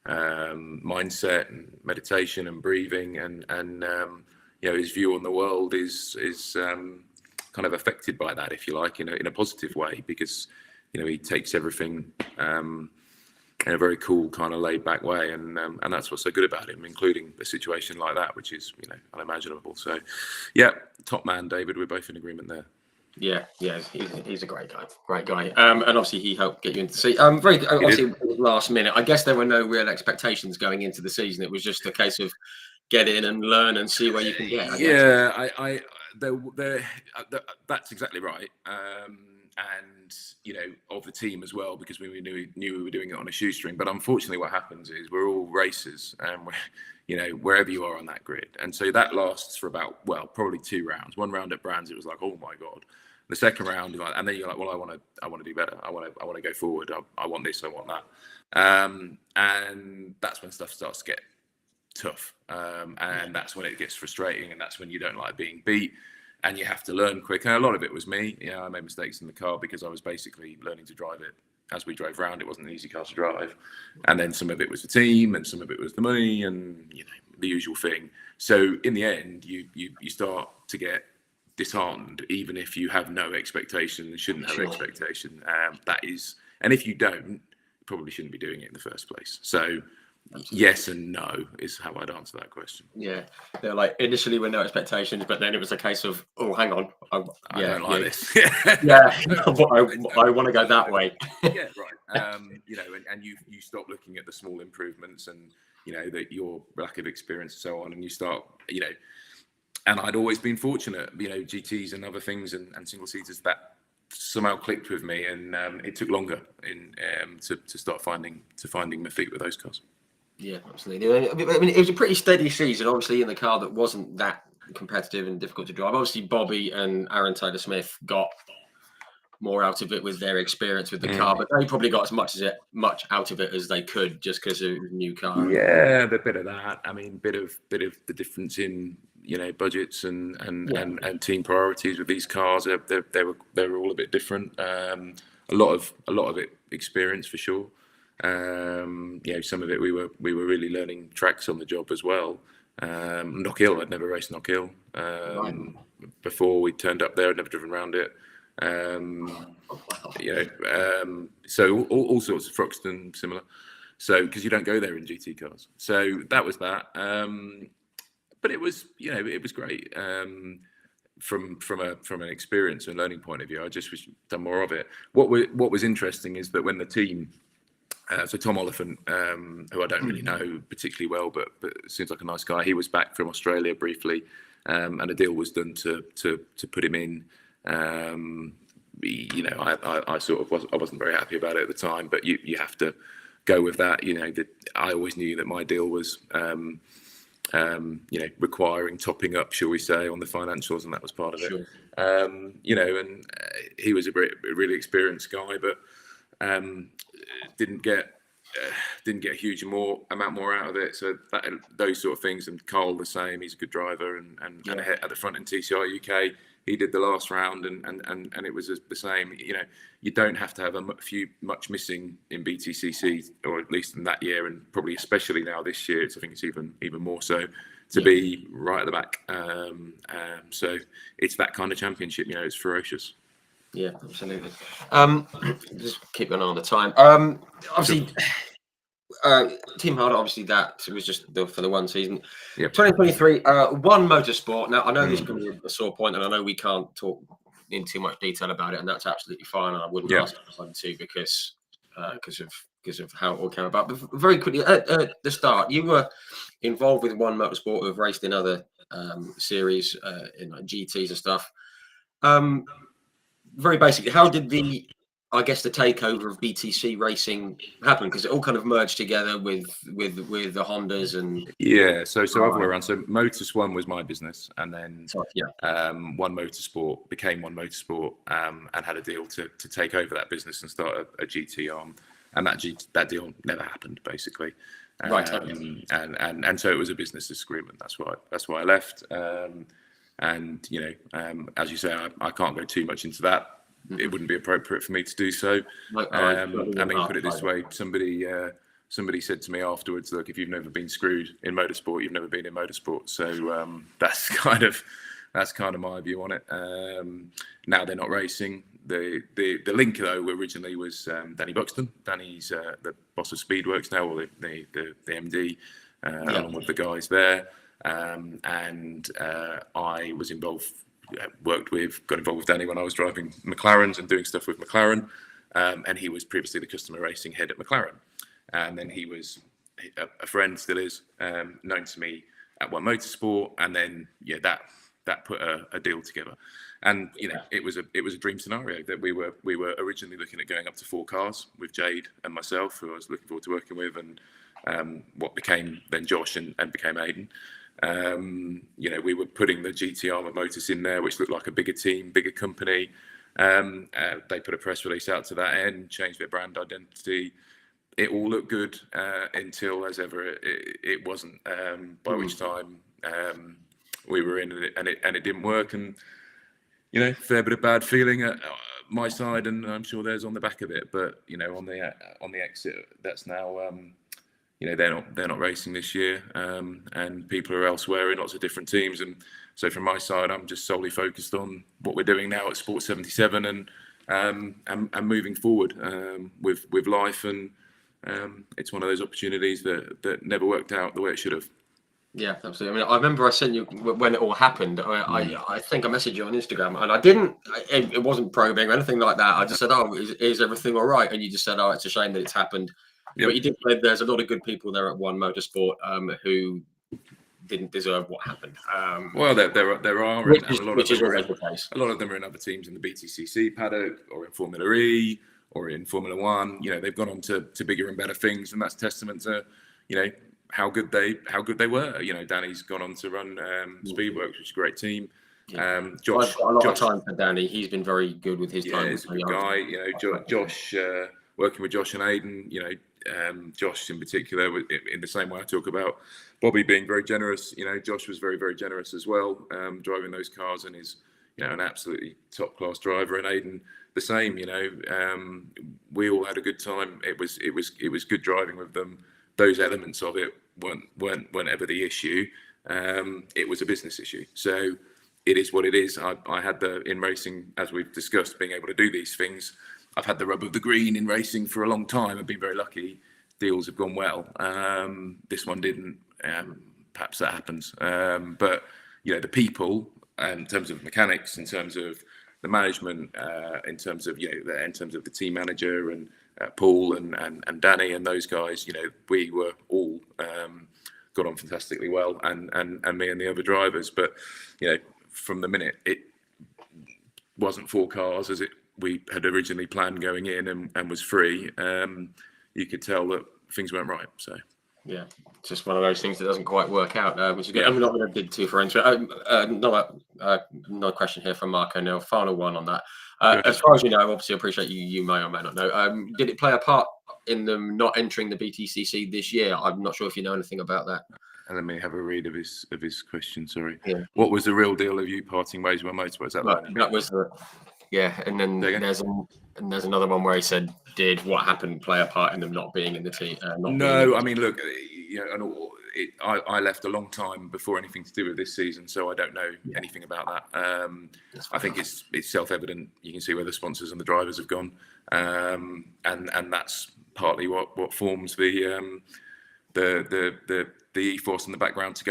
mindset and meditation and breathing, and his view on the world is kind of affected by that, if you like, in a positive way, because he takes everything in a very cool, kind of laid back way, and that's what's so good about him, including a situation like that, which is unimaginable. So top man, David. We're both in agreement there. Yeah, he's a great guy, and obviously he helped get you into the season. Obviously it was last minute. I guess there were no real expectations going into the season. It was just a case of get in and learn and see where you can get. That's exactly right. And of the team as well, because we knew we were doing it on a shoestring. But unfortunately, what happens is we're all racers, and wherever you are on that grid, and so that lasts for about probably 2 rounds. One round at Brands, it was like, oh my god. The second round, and then you're like, well, I want to do better. I want to go forward. I want this. I want that. And that's when stuff starts to get tough, and that's when it gets frustrating, and that's when you don't like being beat. And you have to learn quick. And a lot of it was me. I made mistakes in the car because I was basically learning to drive it as we drove around. It wasn't an easy car to drive. And then some of it was the team, and some of it was the money, and the usual thing. So in the end, you start to get disheartened, even if you have no expectation and shouldn't have expectation. And if you don't, you probably shouldn't be doing it in the first place. So yes and no is how I'd answer that question. Yeah, they're like initially with no expectations, but then it was a case of, oh, hang on, I don't like this. I want to go that way. Yeah, right. And you stop looking at the small improvements, and that your lack of experience and so on, and you start, and I'd always been fortunate, GTs and other things and single seaters that somehow clicked with me, and it took longer to start finding my feet with those cars. Yeah, absolutely. I mean, it was a pretty steady season, obviously, in the car that wasn't that competitive and difficult to drive. Obviously, Bobby and Aaron Taylor-Smith got more out of it with their experience with the car, but they probably got as much out of it as they could, just because it was a new car. Yeah, a bit of that. I mean, bit of the difference in budgets and team priorities with these cars. They were all a bit different. A lot of it experience for sure. Some of it we were really learning tracks on the job as well. Knockhill, I'd never raced Knockhill before we turned up there. I'd never driven around it. So all sorts of Thruxton similar. So because you don't go there in GT cars, so that was that. But it was it was great. From an experience and learning point of view, I just wish I'd done more of it. What was interesting is that when the team. So Tom Oliphant, who I don't really know particularly well, but seems like a nice guy. He was back from Australia briefly, and a deal was done to put him in. I wasn't very happy about it at the time, but you have to go with that. I always knew that my deal was, requiring topping up, shall we say, on the financials, and that was part of it. Sure. And he was a really experienced guy, but. Didn't get a huge amount more out of it. So those sort of things, and Carl the same. He's a good driver and at the front in TCR UK. he did the last round, and it was the same. You know, you don't have to have much missing in BTCC, or at least in that year, and probably especially now this year. I think it's even more so to be right at the back. So it's that kind of championship. You know, it's ferocious. Yeah, absolutely. Just keep an eye on the time. Obviously. Team Harder, obviously, that was just for the one season. Yep. 2023, One Motorsport. Now, I know this can be a sore point, and I know we can't talk in too much detail about it, and that's absolutely fine. And I wouldn't ask anyone to because of how it all came about. But very quickly, at the start, you were involved with One Motorsport, who have raced in other series, in like GTs and stuff. Very basically, how did the takeover of BTC racing happen? Because it all kind of merged together with the Hondas and so other way around. So Motus One was my business, and then One Motorsport became One Motorsport, and had a deal to take over that business and start a GT arm, and that deal never happened, basically. Right. And so it was a business disagreement. That's why I left. And you know, as you say, I can't go too much into that. It wouldn't be appropriate for me to do so. I mean, put it this way: somebody said to me afterwards, "Look, if you've never been screwed in motorsport, you've never been in motorsport." So that's kind of my view on it. Now they're not racing. The link though originally was Danny Buxton. Danny's the boss of Speedworks now, or the MD, along with the guys there. And I was involved. Got involved with Danny when I was driving McLarens and doing stuff with McLaren, and he was previously the customer racing head at McLaren, and then he was a friend, still is, known to me at One Motorsport, and then that put a deal together, and you know it was a dream scenario that we were originally looking at going up to 4 cars with Jade and myself, who I was looking forward to working with, and what became then Josh and became Aidan. You know, we were putting the GT arm of Motus in there, which looked like a bigger team, bigger company. They put a press release out to that end, changed their brand identity. It all looked good until, as ever, it wasn't. By which time we were in it, and it didn't work. And you know, fair bit of bad feeling at my side, and I'm sure there's on the back of it. But you know, on the exit, that's now. You know, they're not racing this year, and people are elsewhere in lots of different teams. And so from my side, I'm just solely focused on what we're doing now at Sports 77 and moving forward with life. And it's one of those opportunities that never worked out the way it should have. Yeah, absolutely. I mean, I remember I sent you when it all happened. I think I messaged you on Instagram, and I didn't. It wasn't probing or anything like that. I just said, "Oh, is everything all right?" And you just said, "Oh, it's a shame that it's happened." Yep. But you did say there's a lot of good people there at One Motorsport who didn't deserve what happened. Well, there are, which is always the case. A lot of them are in other teams in the BTCC paddock, or in Formula E, or in Formula One. You know, they've gone on to bigger and better things, and that's testament to, you know, how good they were. You know, Danny's gone on to run Speedworks, which is a great team. Josh, I've got a lot of time for Danny. He's been very good with his time. He's a good guy. You know, Josh, working with Josh and Aidan, you know, Josh in particular, in the same way I talk about Bobby being very generous. You know, Josh was very, very generous as well, driving those cars, and is, you know, an absolutely top class driver. And Aidan the same. You know, we all had a good time. It was good driving with them. Those elements of it weren't ever the issue. It was a business issue. So it is what it is. I had in racing, as we've discussed, being able to do these things. I've had the rub of the green in racing for a long time. I've been very lucky. Deals have gone well. This one didn't. Perhaps that happens. But you know, the people, in terms of mechanics, in terms of the management, in terms of in terms of the team manager and Paul and Danny and those guys, you know, we were all got on fantastically well, and me and the other drivers. But you know, from the minute it wasn't 4 cars as we had originally planned going in and was free, you could tell that things weren't right. So yeah, it's just one of those things that doesn't quite work out, which is good. I'm not going to dig too far into it. Another question here from Mark O'Neill. Final one on that. As far as you know, obviously I appreciate you may or may not know. Did it play a part in them not entering the BTCC this year? I'm not sure if you know anything about that. And let me have a read of his question. Sorry. Yeah. What was the real deal of you parting ways with Motorsport? That was and then there's another one where he said, "Did what happened play a part in them not being in the team?" No, I mean, look, I left a long time before anything to do with this season, so I don't know anything about that. I think it's self-evident. You can see where the sponsors and the drivers have gone, and that's partly what forms the ethos in the background to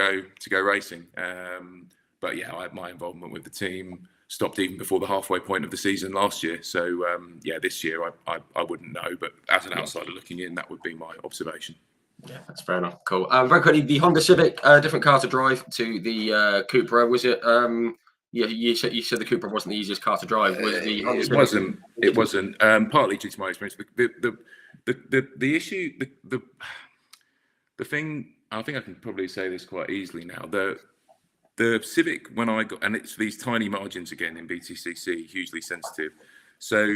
go racing. But yeah, my involvement with the team stopped even before the halfway point of the season last year. So this year I wouldn't know, but as an outsider looking in, that would be my observation. Yeah, that's fair enough. Cool. Very quickly, the Honda Civic, different car to drive to the Cupra. Was it? You said the Cupra wasn't the easiest car to drive. Was the Honda Civic? It wasn't. Partly due to my experience. The issue, the thing. I think I can probably say this quite easily now. The Civic, when I got, and it's these tiny margins again in BTCC, hugely sensitive. So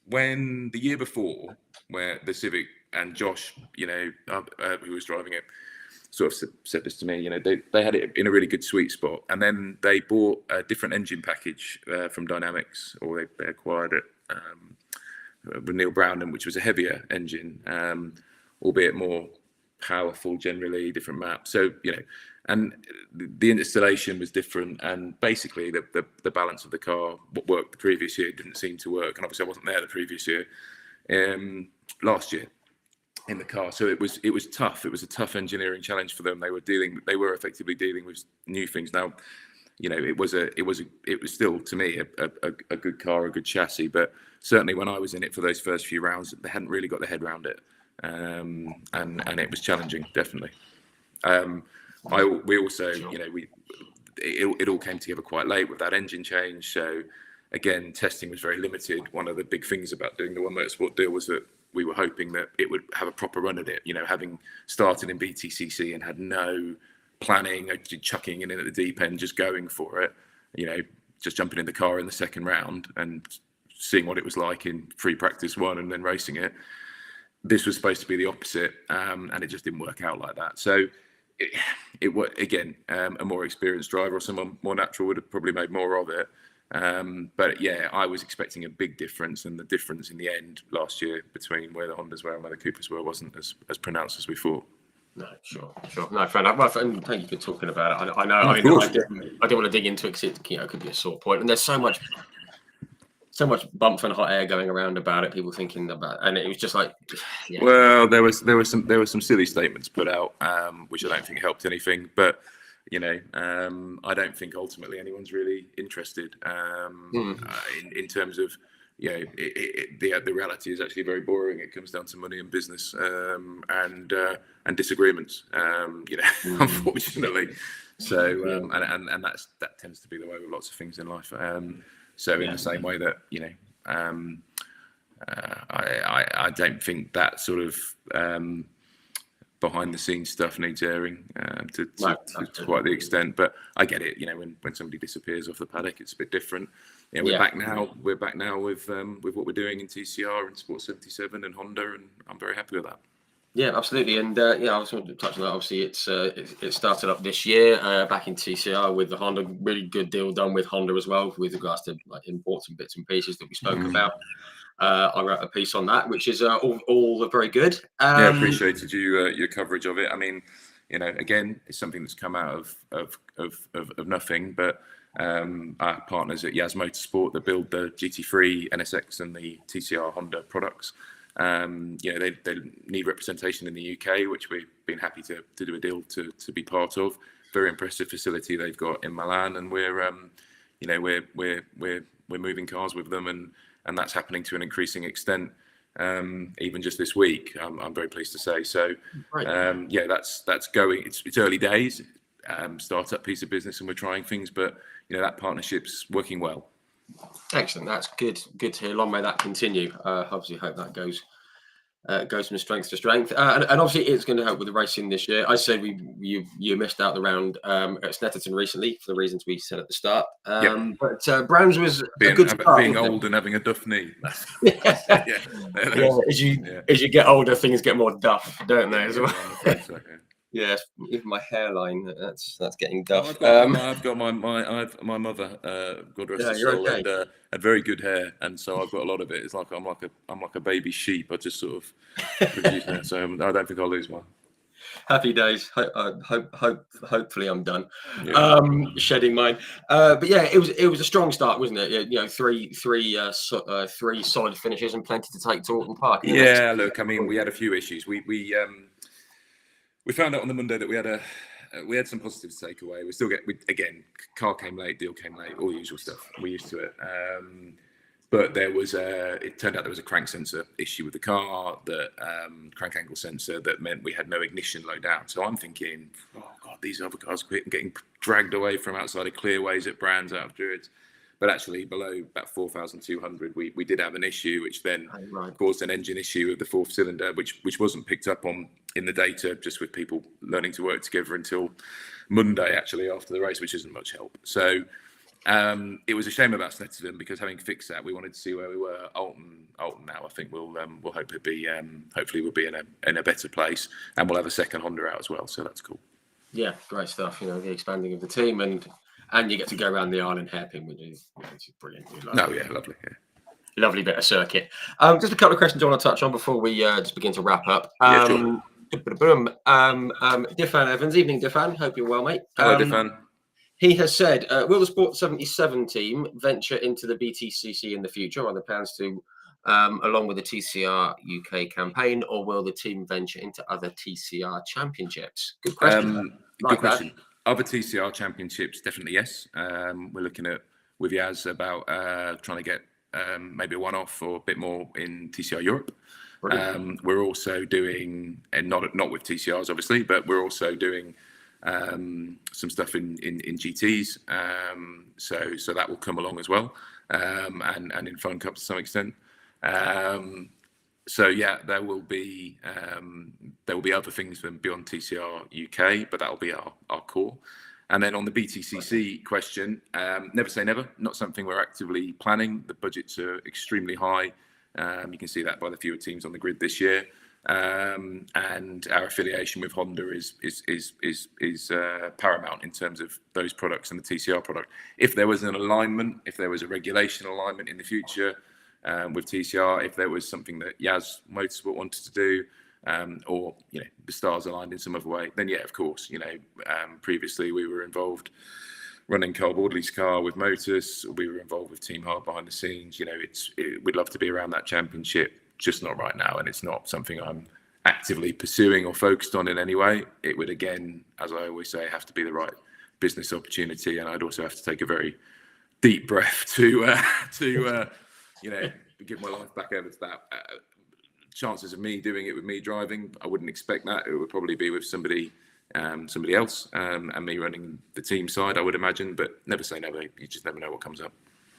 when the year before, where the Civic and Josh, who was driving it, sort of said this to me, they had it in a really good sweet spot, and then they bought a different engine package from Dynamics, or they acquired it with Neil Brown, which was a heavier engine, albeit more powerful generally, different map. So and the installation was different, and basically the balance of the car, what worked the previous year, didn't seem to work. And obviously I wasn't there the previous year, last year in the car. So it was tough. It was a tough engineering challenge for them. They were effectively dealing with new things. Now, it was still, to me, a good car, a good chassis, but certainly when I was in it for those first few rounds, they hadn't really got their head around it. And it was challenging, definitely. We also, it all came together quite late with that engine change. So again, testing was very limited. One of the big things about doing the One Motorsport deal was that we were hoping that it would have a proper run at it. Having started in BTCC and had no planning, chucking it in at the deep end, just going for it. Just jumping in the car in the second round and seeing what it was like in free practice one and then racing it. This was supposed to be the opposite, and it just didn't work out like that. So it was, again, a more experienced driver or someone more natural would have probably made more of it. But yeah, I was expecting a big difference, and the difference in the end last year between where the Hondas were and where the Cupras were wasn't as pronounced as we thought. No, sure. No, fair enough. Well, and thank you for talking about it. I know. I didn't want to dig into it because it could be a sore point, and there's so much bump and hot air going around about it. People thinking about, and it was just like, yeah. Well, there were some silly statements put out, which I don't think helped anything. But I don't think ultimately anyone's really interested in terms of, the reality is actually very boring. It comes down to money and business, and disagreements. Unfortunately. So and that tends to be the way with lots of things in life. So in the same way that, I don't think that sort of behind the scenes stuff needs airing to quite the extent. But I get it. When somebody disappears off the paddock, it's a bit different. We're back now. We're back now with what we're doing in TCR and Sport 77 and Honda, and I'm very happy with that. Yeah, absolutely. And I was going to touch on that. Obviously, it started up this year back in TCR with the Honda. Really good deal done with Honda as well, with regards to imports and bits and pieces that we spoke about. I wrote a piece on that, which is all very good. I appreciated your coverage of it. I mean, again, it's something that's come out of nothing, but our partners at Yas Motorsport that build the GT3, NSX, and the TCR Honda products. They need representation in the UK, which we've been happy to do a deal to be part of. Very impressive facility they've got in Milan, and we're moving cars with them, and that's happening to an increasing extent. Even just this week, I'm very pleased to say. So, that's going. It's early days, startup piece of business, and we're trying things, but that partnership's working well. Excellent. That's good to hear. Long may that continue. Obviously, hope that goes from strength to strength. And obviously, it's going to help with the racing this year. I said you missed out the round at Snetterton recently for the reasons we said at the start. But Browns was a good start. Being old and having a duff knee. As you get older, things get more duff, don't they? As well. Yeah, even my hairline, that's getting duff. I've got my mother, God rest Yeah, her you're soul, okay. had very good hair, and so I've got a lot of it. It's like I'm like a baby sheep. I just sort of produce it, so I don't think I'll lose one. Happy days. Hopefully I'm done. Yeah. Shedding mine. But yeah, it was a strong start, wasn't it? You know, three solid finishes and plenty to take to Alton Park. In the next... Yeah, look, I mean, we had a few issues. We found out on the Monday that we had some positives to take away. Again, car came late, deal came late, all the usual stuff. We're used to it. But it turned out there was a crank sensor issue with the car, that crank angle sensor, that meant we had no ignition low down. So I'm thinking, oh God, these other cars getting dragged away from outside of clearways at Brands out of Druids. But actually, below about 4,200, we did have an issue, which then caused an engine issue of the fourth cylinder, which wasn't picked up on in the data, just with people learning to work together until Monday, actually, after the race, which isn't much help. So it was a shame about Snetterton, because having fixed that, we wanted to see where we were. Alton now, I think we'll hope it be. Hopefully, we'll be in a better place, and we'll have a second Honda out as well. So that's cool. Yeah, great stuff. You know, the expanding of the team, and you get to go around the island hairpin, which is brilliant. Lovely. Yeah. Lovely bit of circuit. Just a couple of questions I want to touch on before we just begin to wrap up. Yeah, sure. Diffan Evans, evening Diffan. Hope you're well, mate. Hello, Diffan. He has said, will the Sport 77 team venture into the BTCC in the future? Are there plans to, along with the TCR UK campaign, or will the team venture into other TCR championships? Good question. Good question. Other TCR championships, definitely yes. We're looking at with Yaz about trying to get maybe a one-off or a bit more in TCR Europe. We're also doing, and not with TCRs obviously, but we're also doing some stuff in GTs. So that will come along as well, and in Fun Cup to some extent. So yeah, there will be other things than beyond TCR UK, but that'll be our core. And then on the BTCC question, never say never. Not something we're actively planning. The budgets are extremely high. You can see that by the fewer teams on the grid this year. And our affiliation with Honda is paramount in terms of those products and the TCR product. If there was an alignment, if there was a regulation alignment in the future with TCR, if there was something that Yaz Motorsport wanted to do, or the stars aligned in some other way, then yeah, of course. Previously we were involved running Carl Bordley's car with Motus. We were involved with Team Hard behind the scenes. We'd love to be around that championship, just not right now, and it's not something I'm actively pursuing or focused on in any way. It would, again, as I always say, have to be the right business opportunity, and I'd also have to take a very deep breath to give my life back over to that. Chances of me doing it with me driving, I wouldn't expect that. It would probably be with somebody else, and me running the team side, I would imagine. But never say never. You just never know what comes up.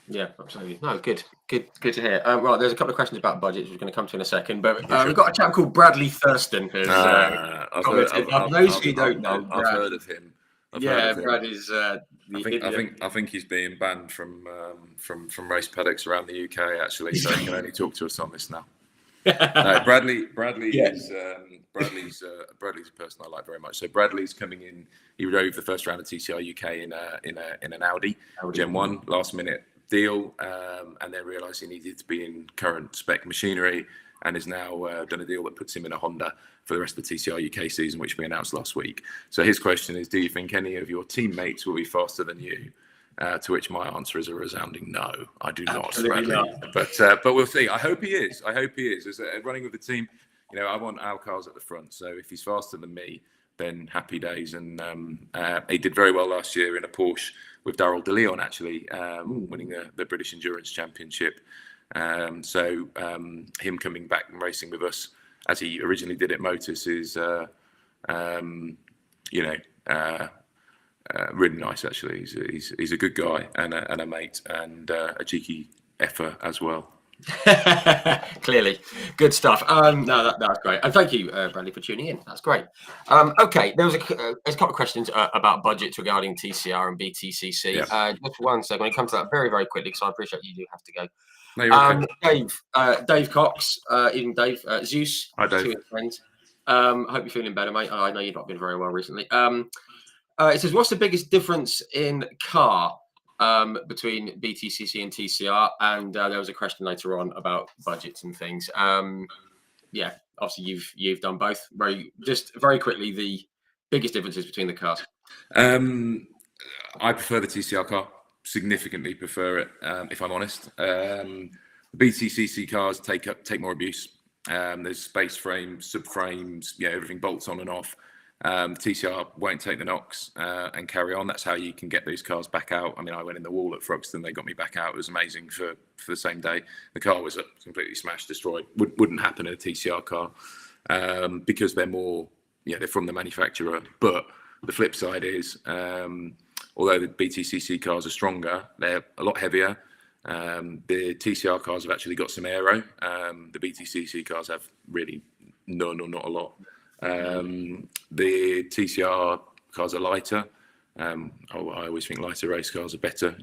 Yeah, absolutely. No, good to hear. Right, there's a couple of questions about budgets we're going to come to in a second, but we've got a chap called Bradley Thurston who's commented. Those who don't know, I've heard of him. Brad is. I think he's being banned from race paddocks around the UK actually, so he can only talk to us on this now. No, Bradley is Bradley's a person I like very much. So Bradley's coming in. He drove the first round of TCR UK in an Audi Gen 1 last minute deal, and then realised he needed to be in current spec machinery, and has now done a deal that puts him in a Honda for the rest of the TCR UK season, which we announced last week. So his question is, do you think any of your teammates will be faster than you? To which my answer is a resounding no. I do not, Bradley. But we'll see. I hope he is. As running with the team, I want our cars at the front. So if he's faster than me, then happy days. And he did very well last year in a Porsche with Darrell De Leon, actually, winning the British Endurance Championship. So him coming back and racing with us, as he originally did at Motus, is really nice, actually. He's a good guy and a mate, and a cheeky effer as well. Clearly, good stuff. No, that's great, and thank you, Bradley, for tuning in. That's great. Okay, there's a couple of questions about budgets regarding TCR and BTCC. Yeah. Just one second. When it comes to that, very, very quickly, because I appreciate you do have to go. No, you're okay. Dave Cox, even Dave, Zeus, hi, Dave. two of his friends. I hope you're feeling better, mate. I know you've not been very well recently. It says, what's the biggest difference in car between BTCC and TCR? And there was a question later on about budgets and things. Yeah, obviously you've done both. Very quickly, the biggest differences between the cars. I prefer the TCR car. Significantly prefer it, if I'm honest. The BTCC cars take more abuse. There's space frames, subframes, everything bolts on and off. TCR won't take the knocks and carry on. That's how you can get these cars back out. I mean, I went in the wall at Throgston, they got me back out. It was amazing for the same day. The car was completely smashed, destroyed. Wouldn't happen in a TCR car because they're more, they're from the manufacturer. But the flip side is, although the BTCC cars are stronger, they're a lot heavier. The TCR cars have actually got some aero. The BTCC cars have really none or not a lot. The TCR cars are lighter. I always think lighter race cars are better.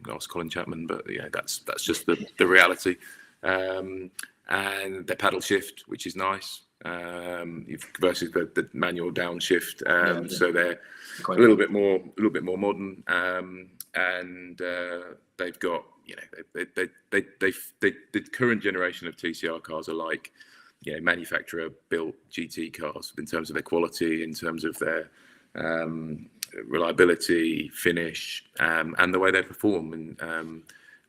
Ask Colin Chapman, but that's just the reality. And they're paddle shift, which is nice. Versus the manual downshift. So they're a little bit more modern. And they've got the current generation of TCR cars are like manufacturer built GT cars in terms of their quality, in terms of their reliability, finish, and the way they perform. And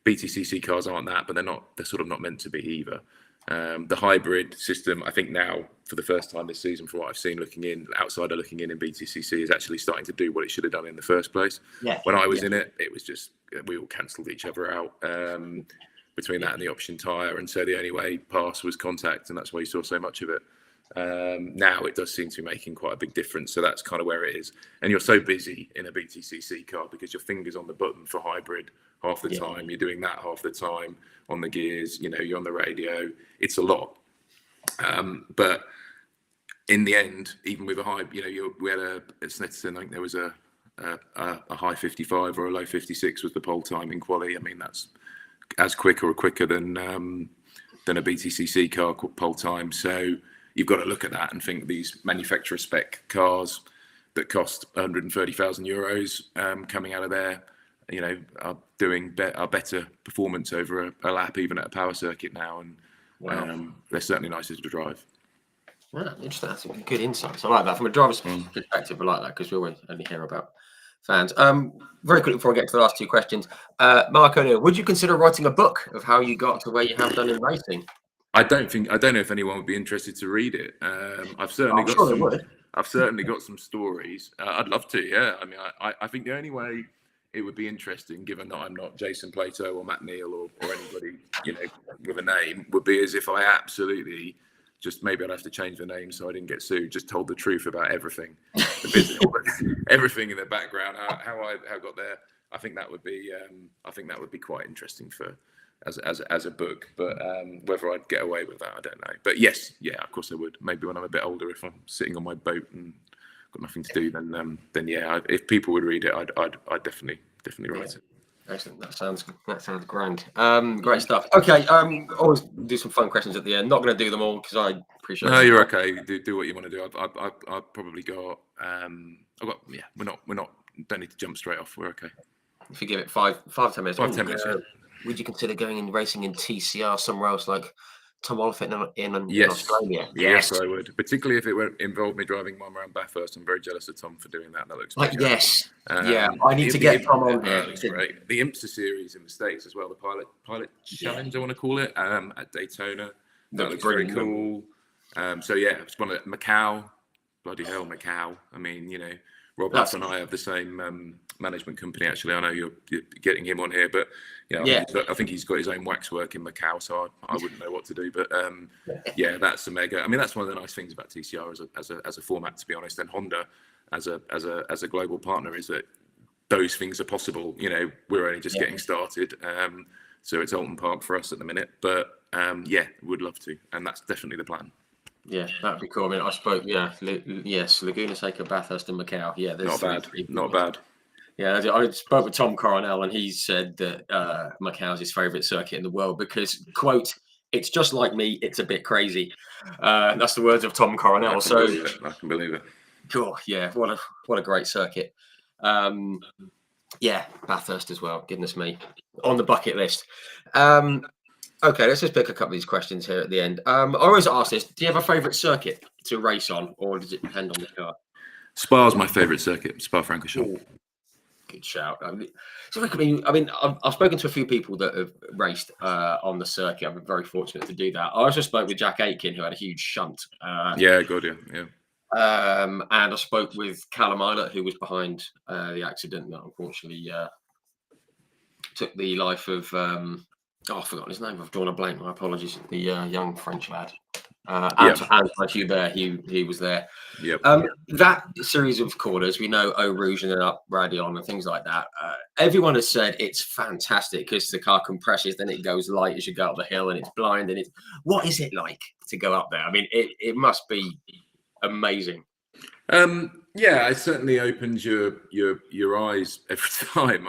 BTCC cars aren't that, but they're sort of not meant to be either. The hybrid system, I think now for the first time this season, from what I've seen outsider looking in BTCC, is actually starting to do what it should have done in the first place. When I was in it, it was just, we all cancelled each other out between that and the option tyre. And so the only way past was contact, and that's why you saw so much of it. Now it does seem to be making quite a big difference. So that's kind of where it is. And you're so busy in a BTCC car because your finger's on the button for hybrid half the time. You're doing that half the time on the gears, you're on the radio. It's a lot. But in the end, even with a high, we had at Snetterton, I think there was a high 55 or a low 56 was the pole time in quali. I mean, that's as quick or quicker than a BTCC car pole time. So you've got to look at that and think these manufacturer spec cars that cost 130,000 euros coming out of there, are doing better performance over a lap, even at a power circuit now. And they're certainly nicer to drive. Yeah, interesting. That's some good insights. I like that from a driver's perspective. I like that because we always only hear about fans. Very quickly before I get to the last two questions, Mark O'Neill, would you consider writing a book of how you got to where you have done in racing? I don't know if anyone would be interested to read it. I've certainly got some stories. I'd love to. Yeah, I mean, I think the only way it would be interesting, given that I'm not Jason Plato or Matt Neal or anybody with a name, would be as if I absolutely just, maybe I'd have to change the name so I didn't get sued, just told the truth about everything, the business, everything in the background, how I got there. I think that would be quite interesting as a book, but whether I'd get away with that, I don't know. But yes, of course I would. Maybe when I'm a bit older, if I'm sitting on my boat and got nothing to do, then yeah, if people would read it, I'd definitely write it. Excellent. That sounds grand. Great stuff. Okay. Always do some fun questions at the end. Not going to do them all because I appreciate. No, you're okay. Do what you want to do. I've probably got. We're not. Don't need to jump straight off. We're okay. If you give it 5-10 minutes. 5-10 minutes. Would you consider going and racing in TCR somewhere else, like Tom Oliphant in Australia? Yes, I would. Particularly if it involved me driving one around Bathurst. I'm very jealous of Tom for doing that. That looks yes. I need to get Tom on here. Looks great. The IMSA series in the States as well, the Pilot Challenge, I want to call it, at Daytona. That looks very cool. So yeah, it's one of Macau. Bloody hell, Macau. I mean, Rob Huff and I have the same management company. Actually, I know you're getting him on here, but I think he's got his own waxwork in Macau, so I wouldn't know what to do. But that's a mega. I mean, that's one of the nice things about TCR as a format, to be honest. And Honda as a global partner is that those things are possible. We're only just getting started, so it's Alton Park for us at the minute. But would love to, and that's definitely the plan. Yeah, that'd be cool. I mean, I spoke. Laguna Seca, Bathurst, and Macau. Yeah, not bad. Yeah, I spoke with Tom Coronel, and he said that Macau is his favourite circuit in the world because, quote, It's just like me. It's a bit crazy. That's the words of Tom Coronel. I can believe it. Cool. Yeah. What a great circuit. Yeah, Bathurst as well. Goodness me, on the bucket list. Okay, let's just pick a couple of these questions here at the end. I always ask this: do you have a favourite circuit to race on, or does it depend on the car? Spa's my favourite circuit. Spa-Francorchamps. Good shout. I've spoken to a few people that have raced on the circuit. I've been very fortunate to do that. I also spoke with Jack Aitken, who had a huge shunt. Yeah, good, yeah. And I spoke with Callum Eilert, who was behind the accident that unfortunately took the life of. I've forgotten his name. I've drawn a blank. My apologies. The young French lad. Antoine Hubert, he was there. Yep. That series of corners, we know Eau Rouge and then up Radion and things like that. Everyone has said it's fantastic because the car compresses, then it goes light as you go up the hill, and it's blind. And it's what is it like to go up there? I mean, it must be amazing. Yeah, it certainly opens your eyes every time.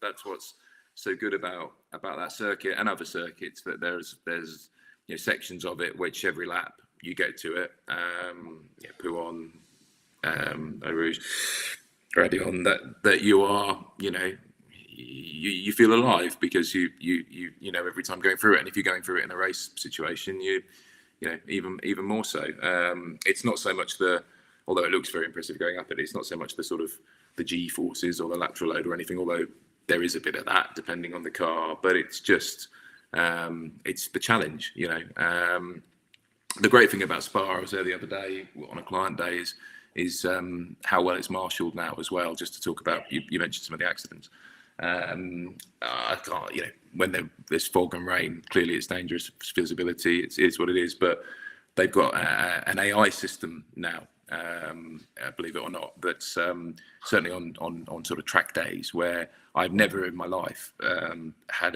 That's what's so good about that circuit and other circuits, that there's sections of it which every lap you get to it. Pouon, Eau Rouge, Radion, that you are, you feel alive because you every time going through it, and if you're going through it in a race situation, even more so. It's not so much although it looks very impressive going up it's not so much the sort of the G forces or the lateral load or anything, although there is a bit of that depending on the car, but it's just it's the challenge. The great thing about Spa, I was there the other day on a client day, is how well it's marshalled now as well. Just to talk about, you mentioned some of the accidents. I can't, when there's fog and rain, clearly it's dangerous visibility. It is what it is, but they've got an AI system now, believe it or not, that's certainly on sort of track days where I've never in my life had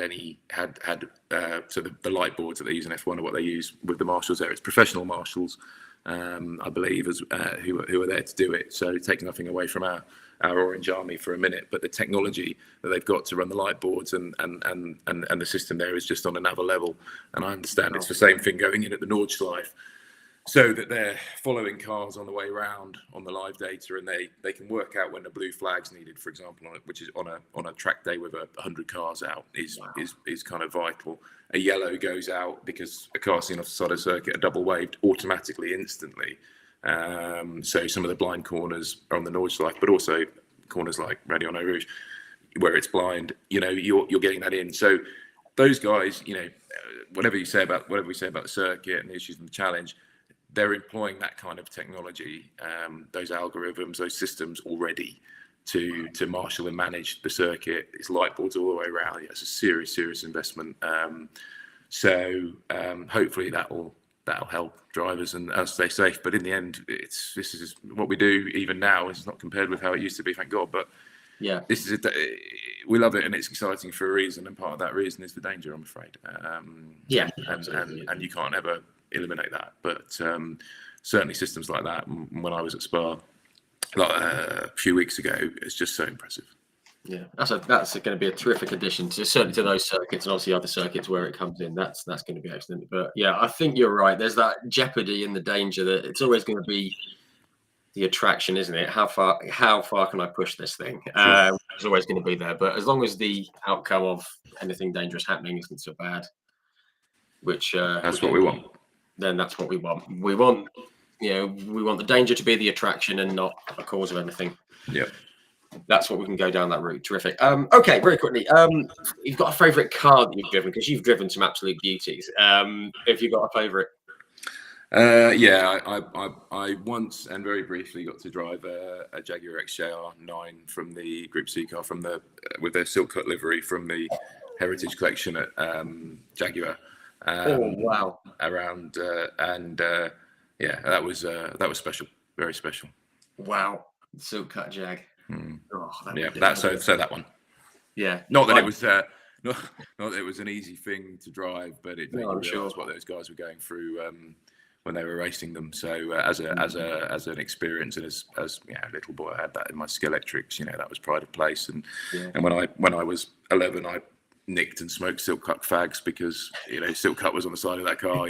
so the light boards that they use in F1 are what they use with the marshals there. It's professional marshals, I believe, who are there to do it. So take nothing away from our Orange Army for a minute, but the technology that they've got to run the light boards and the system there is just on another level. And I understand it's the same thing going in at the Nordschleife, so that they're following cars on the way around on the live data, and they can work out when a blue flag's needed, for example, which is on a track day with 100 cars out is kind of vital. A yellow goes out because a car seen off the side of the circuit, a double waved automatically, instantly. So some of the blind corners are on the Nordschleife, but also corners like Radion Eau Rouge, where it's blind, you're getting that in. So those guys, whatever we say about the circuit and the issues and the challenge, they're employing that kind of technology, those algorithms, those systems already to marshal and manage the circuit. It's light boards all the way around. Yeah, it's a serious investment. So hopefully that'll help drivers and us stay safe. But in the end, this is what we do even now. It's not compared with how it used to be, thank God. But yeah, we love it, and it's exciting for a reason. And part of that reason is the danger, I'm afraid. And you can't ever eliminate that. But certainly systems like that, when I was at Spa a few weeks ago, it's just so impressive. Yeah, that's going to be a terrific addition certainly to those circuits, and obviously other circuits where it comes in. That's going to be excellent. But yeah, I think you're right. There's that jeopardy and the danger that it's always going to be the attraction, isn't it? How far can I push this thing? It's always going to be there. But as long as the outcome of anything dangerous happening isn't so bad, which that's what we want. Then that's what we want. We want the danger to be the attraction and not a cause of anything. Yeah. That's what we can go down that route. Terrific. Okay, very quickly. You've got a favourite car that you've driven, because you've driven some absolute beauties. If you've got a favourite. I once and very briefly got to drive a Jaguar XJR 9 from the Group C car with their silk cut livery from the Heritage Collection at Jaguar. Oh wow! That was special, very special. Wow, silk cut Jag. Oh, that one. Yeah, not that it was not that it was an easy thing to drive, but it made you realise what those guys were going through when they were racing them. So as an experience, and as a little boy, I had that in my Ski Electrics. That was pride of place. And when I was 11, I nicked and smoked Silk Cut fags because Silk Cut was on the side of that car.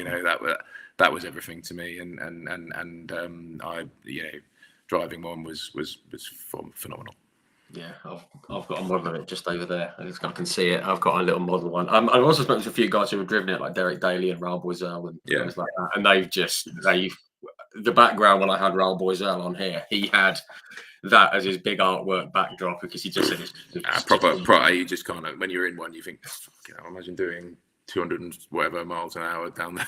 That was everything to me, and I driving one was phenomenal. Yeah, I've got a model of it just over there. I can see it. I've got a little model one. I've also spoken to a few guys who have driven it, like Derek Daly and Raoul Boisel and guys like that. And the background when I had Raoul Boisel on here, he had that as his big artwork backdrop because he just said it's proper. You just kind of, when you're in one, you think, imagine doing 200 and whatever miles an hour down there,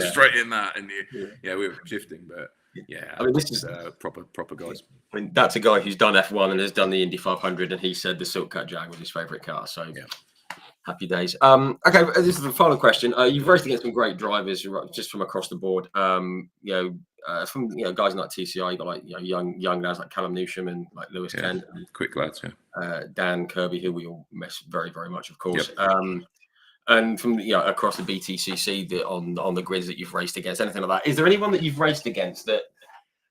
straight in that, and we were shifting, but. Yeah, I mean, this is proper guys. I mean, that's a guy who's done F1 and has done the Indy 500, and he said the Silk Cut Jag was his favourite car. So, happy days. Okay, this is the final question. You've raced against some great drivers just from across the board. From guys like TCR, you got like young lads like Callum Newsham and like Lewis Kent, quick lads. Dan Kirby, who we all miss very, very much, of course. Yep. And from across the BTCC, on the grids that you've raced against, anything like that, is there anyone that you've raced against that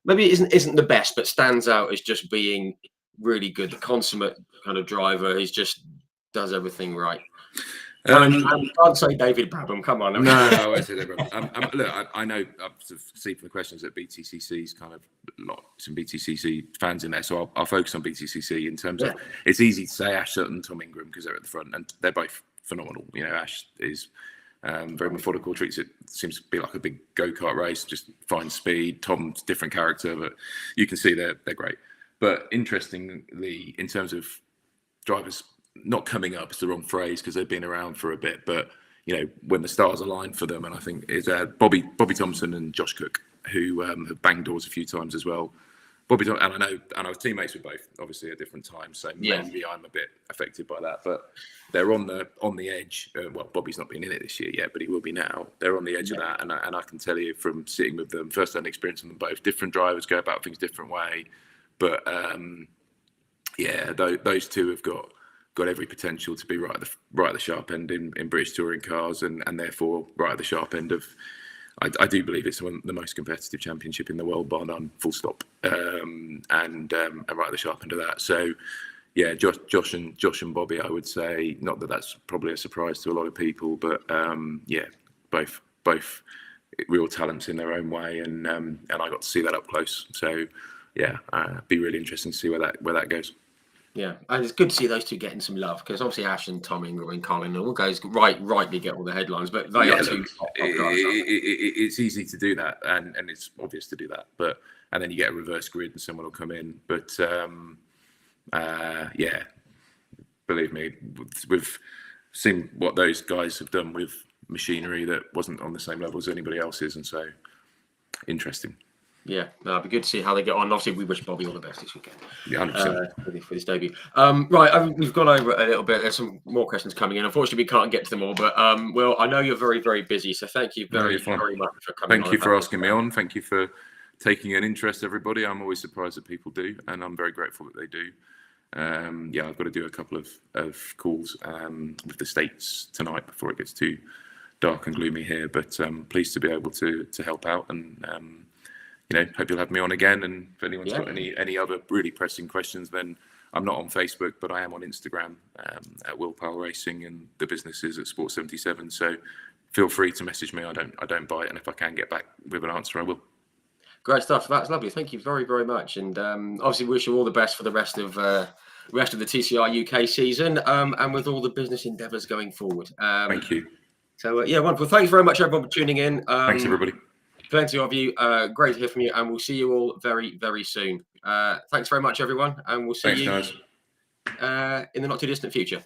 maybe isn't the best, but stands out as just being really good, the consummate kind of driver? He just does everything right. I can't say David Brabham. Come on. No, I won't say David Brabham. Look, I know I've seen from the questions that BTCC's kind of some BTCC fans in there, so I'll focus on BTCC in terms of it's easy to say Ash Sutton, Tom Ingram because they're at the front, and they're both phenomenal. Ash is very methodical, treats it seems to be like a big go-kart race, just finds speed. Tom's different character, but you can see they're great. But interestingly, in terms of drivers not coming up, it's the wrong phrase because they've been around for a bit, but when the stars align for them, and I think is Bobby Thompson and Josh Cook, who have banged doors a few times as well. Bobby Thompson, and I was teammates with both, obviously at different times, so maybe I'm a bit affected by that, but they're on the edge. Well, Bobby's not been in it this year yet, but he will be now. They're on the edge of that, and I can tell you from sitting with them, first-hand experience with them both, different drivers go about things different way, but those two have got every potential to be right at the sharp end in British touring cars, and therefore right at the sharp end of. I do believe it's the most competitive championship in the world, bar none, full stop, and right at the sharp end of that. So, yeah, Josh and Bobby, I would say, not that that's probably a surprise to a lot of people, but both real talents in their own way, and I got to see that up close. So, be really interesting to see where that goes. Yeah, and it's good to see those two getting some love because obviously Ash and Tom Ingram and Colin all guys rightly get all the headlines, but they are two. It's easy to do that, and it's obvious to do that, and then you get a reverse grid and someone will come in. But believe me, we've seen what those guys have done with machinery that wasn't on the same level as anybody else's, and so interesting. Yeah, it'd be good to see how they get on. Obviously, we wish Bobby all the best this weekend. Yeah, 100%. For this debut. Right, we've gone over it a little bit. There's some more questions coming in. Unfortunately, we can't get to them all, but Will, I know you're very, very busy, so thank you very much for coming on. Thank you for asking me on. Thank you for taking an interest, everybody. I'm always surprised that people do, and I'm very grateful that they do. I've got to do a couple of calls with the States tonight before it gets too dark and gloomy here, but pleased to be able to help out, and hope you'll have me on again. And if anyone's got any other really pressing questions, then I'm not on Facebook, but I am on Instagram at Will Powell Racing, and the business is at Sport 77. So feel free to message me. I don't bite, and if I can get back with an answer, I will. Great stuff. That's lovely. Thank you very, very much. And obviously, wish you all the best for the rest of the TCR UK season, and with all the business endeavours going forward. Thank you. So wonderful. Thanks very much, everyone, for tuning in. Thanks, everybody. Plenty of you. Great to hear from you, and we'll see you all very, very soon. Thanks very much, everyone, and we'll see you guys. In the not too distant future.